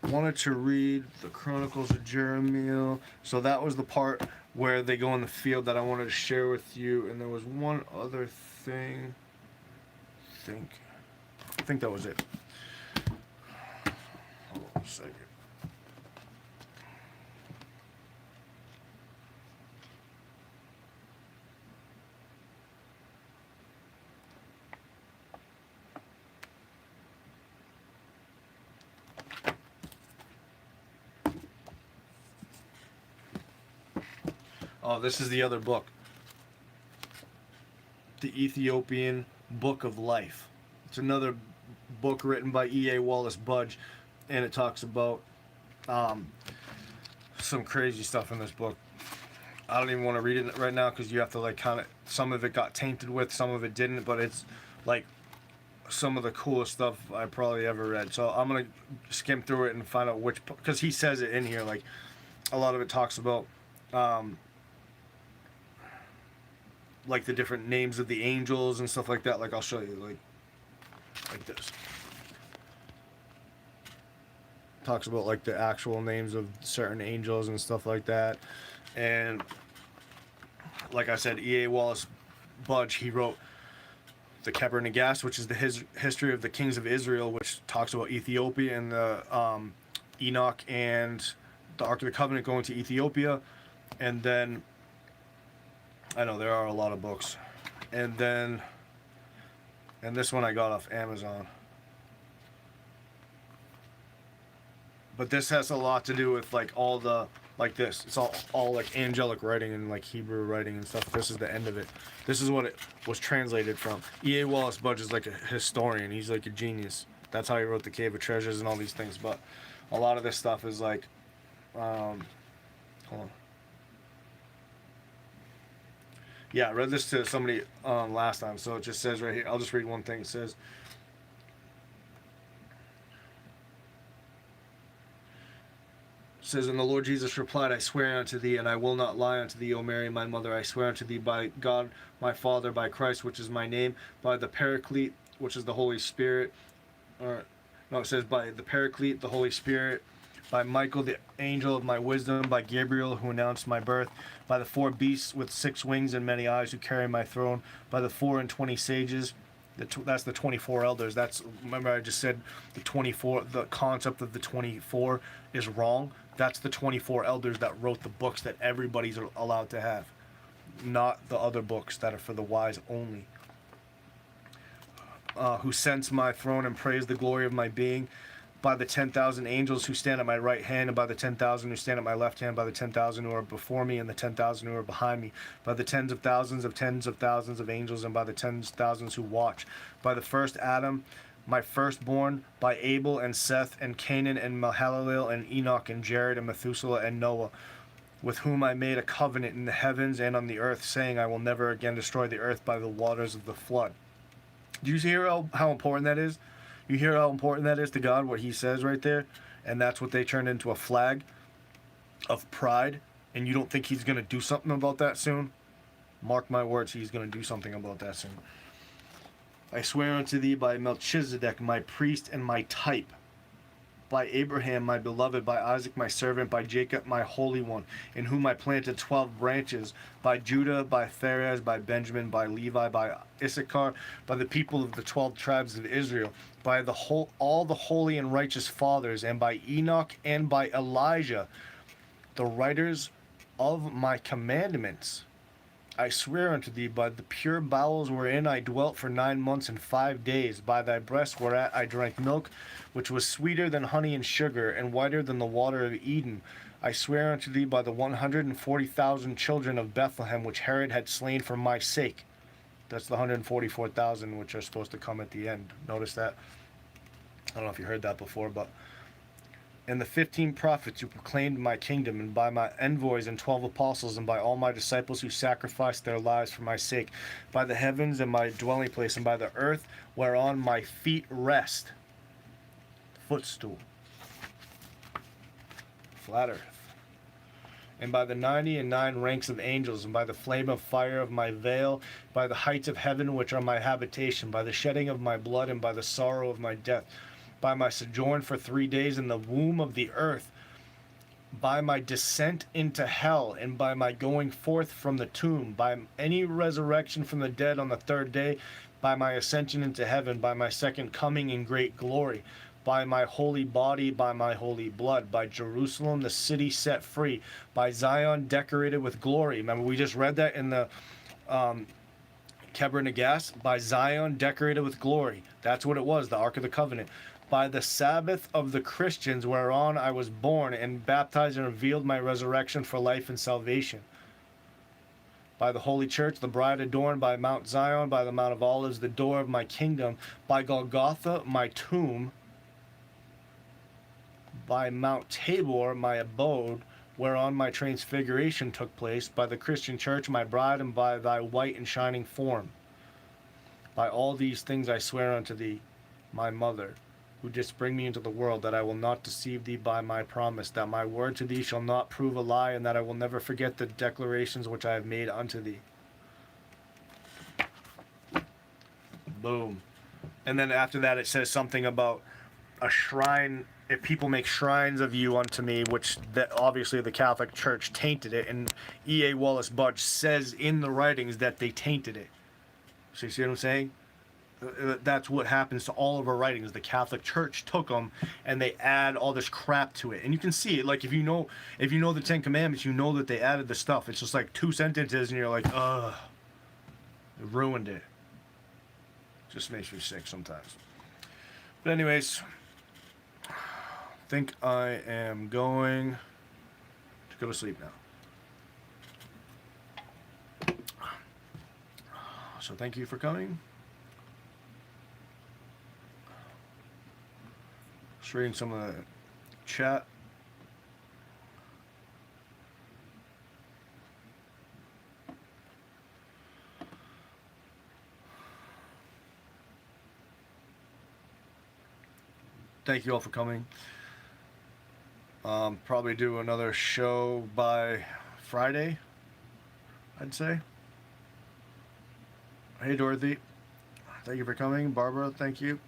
wanted to read the Chronicles of Jeremiah. So that was the part where they go in the field that I wanted to share with you, and there was one other thing. I think that was it. Hold on a second. Oh, this is the other book. The Ethiopian Book of Life. It's another book written by E.A. Wallace Budge, and it talks about some crazy stuff in this book. I don't even want to read it right now because you have to like kind of, some of it got tainted with, some of it didn't, but it's like some of the coolest stuff I probably ever read. So I'm gonna skim through it and find out which, because he says it in here. Like a lot of it talks about like the different names of the angels and stuff like that. Like I'll show you, like this. Talks about like the actual names of certain angels and stuff like that. And like I said, E.A. Wallace Budge, he wrote the Keber Nagash, which is the history of the kings of Israel, which talks about Ethiopia and the Enoch and the Ark of the Covenant going to Ethiopia. And then, I know there are a lot of books. And then, and this one I got off Amazon. But this has a lot to do with like all the, like this. It's all like angelic writing and like Hebrew writing and stuff. This is the end of it. This is what it was translated from. E.A. Wallace Budge is like a historian. He's like a genius. That's how he wrote the Cave of Treasures and all these things. But a lot of this stuff is like, hold on. Yeah, I read this to somebody last time. So it just says right here. I'll just read one thing. It says, and the Lord Jesus replied, I swear unto thee, and I will not lie unto thee, O Mary, my mother. I swear unto thee by God, my Father, by Christ, which is my name, by the Paraclete, which is the Holy Spirit. Or, no, it says by the Paraclete, the Holy Spirit, by Michael, the angel of my wisdom, by Gabriel, who announced my birth, by the 4 beasts with 6 wings and many eyes who carry my throne, by the 24 sages. That's the 24 elders. That's, remember I just said the 24, the concept of the 24 is wrong. That's the 24 elders that wrote the books that everybody's allowed to have, not the other books that are for the wise only. Who scents my throne and praise the glory of my being, by the 10,000 angels who stand at my right hand, and by the 10,000 who stand at my left hand, by the 10,000 who are before me, and the 10,000 who are behind me, by the tens of thousands of angels, and by the tens of thousands who watch, by the first Adam, my firstborn, by Abel and Seth and Canaan and Mahalalel and Enoch and Jared and Methuselah and Noah, with whom I made a covenant in the heavens and on the earth, saying, I will never again destroy the earth by the waters of the flood. Do you hear how important that is? You hear how important that is to God, what he says right there? And that's what they turned into, a flag of pride. And you don't think he's going to do something about that soon? Mark my words, he's going to do something about that soon. I swear unto thee by Melchizedek, my priest and my type, by Abraham, my beloved, by Isaac, my servant, by Jacob, my holy one, in whom I planted 12 branches, by Judah, by Phares, by Benjamin, by Levi, by Issachar, by the people of the 12 tribes of Israel, by all the holy and righteous fathers, and by Enoch and by Elijah, the writers of my commandments. I swear unto thee by the pure bowels wherein I dwelt for 9 months and 5 days, by thy breast whereat I drank milk, which was sweeter than honey and sugar, and whiter than the water of Eden. I swear unto thee by the 140,000 children of Bethlehem, which Herod had slain for my sake. That's the 144,000 which are supposed to come at the end. Notice that. I don't know if you heard that before, but... And the 15 prophets who proclaimed my kingdom, and by my envoys and 12 apostles, and by all my disciples who sacrificed their lives for my sake, by the heavens and my dwelling place, and by the earth whereon my feet rest. Footstool. Flat earth. And by the 99 ranks of angels, and by the flame of fire of my veil, by the heights of heaven which are my habitation, by the shedding of my blood, and by the sorrow of my death, by my sojourn for 3 days in the womb of the earth, by my descent into hell, and by my going forth from the tomb, by any resurrection from the dead on the 3rd day, by my ascension into heaven, by my second coming in great glory, by my holy body, by my holy blood, by Jerusalem, the city set free, by Zion decorated with glory. Remember, we just read that in the Keber Nagash, by Zion decorated with glory. That's what it was, the Ark of the Covenant. By the Sabbath of the Christians, whereon I was born, and baptized and revealed my resurrection for life and salvation. by the holy church, the bride adorned, by Mount Zion, by the Mount of Olives, the door of my kingdom, by Golgotha, my tomb, by Mount Tabor, my abode, whereon my transfiguration took place, by the Christian church, my bride, and by thy white and shining form. By all these things I swear unto thee, my mother, who didst bring me into the world, that I will not deceive thee by my promise, that my word to thee shall not prove a lie, and that I will never forget the declarations which I have made unto thee. Boom. And then after that it says something about a shrine. If people make shrines of you unto me, which obviously the Catholic Church tainted it, and E.A. Wallace Budge says in the writings that they tainted it. So you see what I'm saying? That's what happens to all of our writings. The Catholic Church took them and they add all this crap to it, and you can see it. Like if you know the Ten Commandments, you know that they added the stuff. It's just like 2 sentences, and you're like, ugh, it ruined it. Just makes me sick sometimes. But anyways, I think I am going to go to sleep now. So thank you for coming. Just reading some of the chat. Thank you all for coming. Probably do another show by Friday, I'd say. Hey Dorothy, thank you for coming. Barbara, thank you.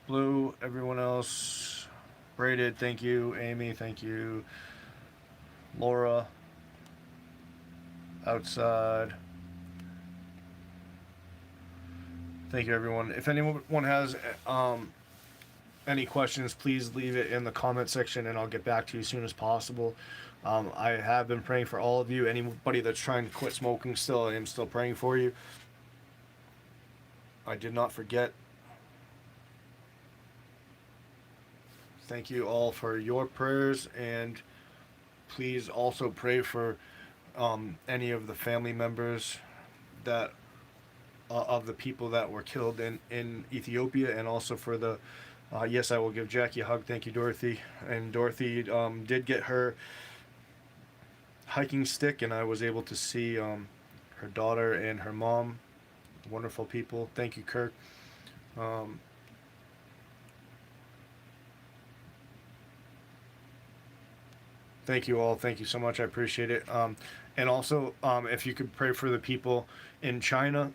Blue, everyone else. Braided, thank you. Amy, thank you. Laura, outside. Thank you, everyone. If anyone has any questions, please leave it in the comment section, and I'll get back to you as soon as possible. I have been praying for all of you. Anybody that's trying to quit smoking still, I am still praying for you. I did not forget. Thank you all for your prayers, and please also pray for any of the family members that of the people that were killed in Ethiopia, and also for the yes, I will give Jackie a hug. Thank you, Dorothy. And Dorothy did get her hiking stick, and I was able to see her daughter and her mom. Wonderful people. Thank you, Kirk. Thank you all. Thank you so much. I appreciate it. And also, if you could pray for the people in China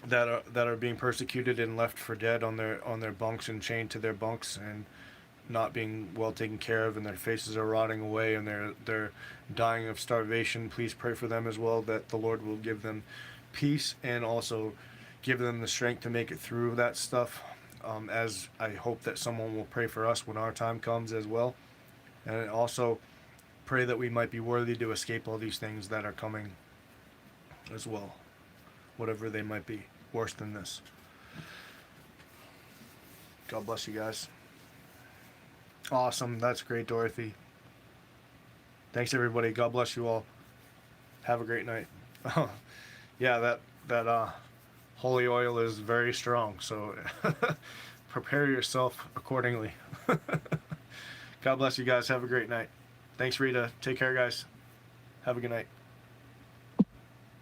that are being persecuted and left for dead on their bunks and chained to their bunks and not being well taken care of, and their faces are rotting away and they're dying of starvation. Please pray for them as well, that the Lord will give them peace and also give them the strength to make it through that stuff. As I hope that someone will pray for us when our time comes as well. And also pray that we might be worthy to escape all these things that are coming as well, whatever they might be, worse than this. God bless you guys. Awesome. That's great, Dorothy. Thanks, everybody. God bless you all. Have a great night. Yeah, that holy oil is very strong, so prepare yourself accordingly. God bless you guys. Have a great night. Thanks, Rita. Take care, guys. Have a good night.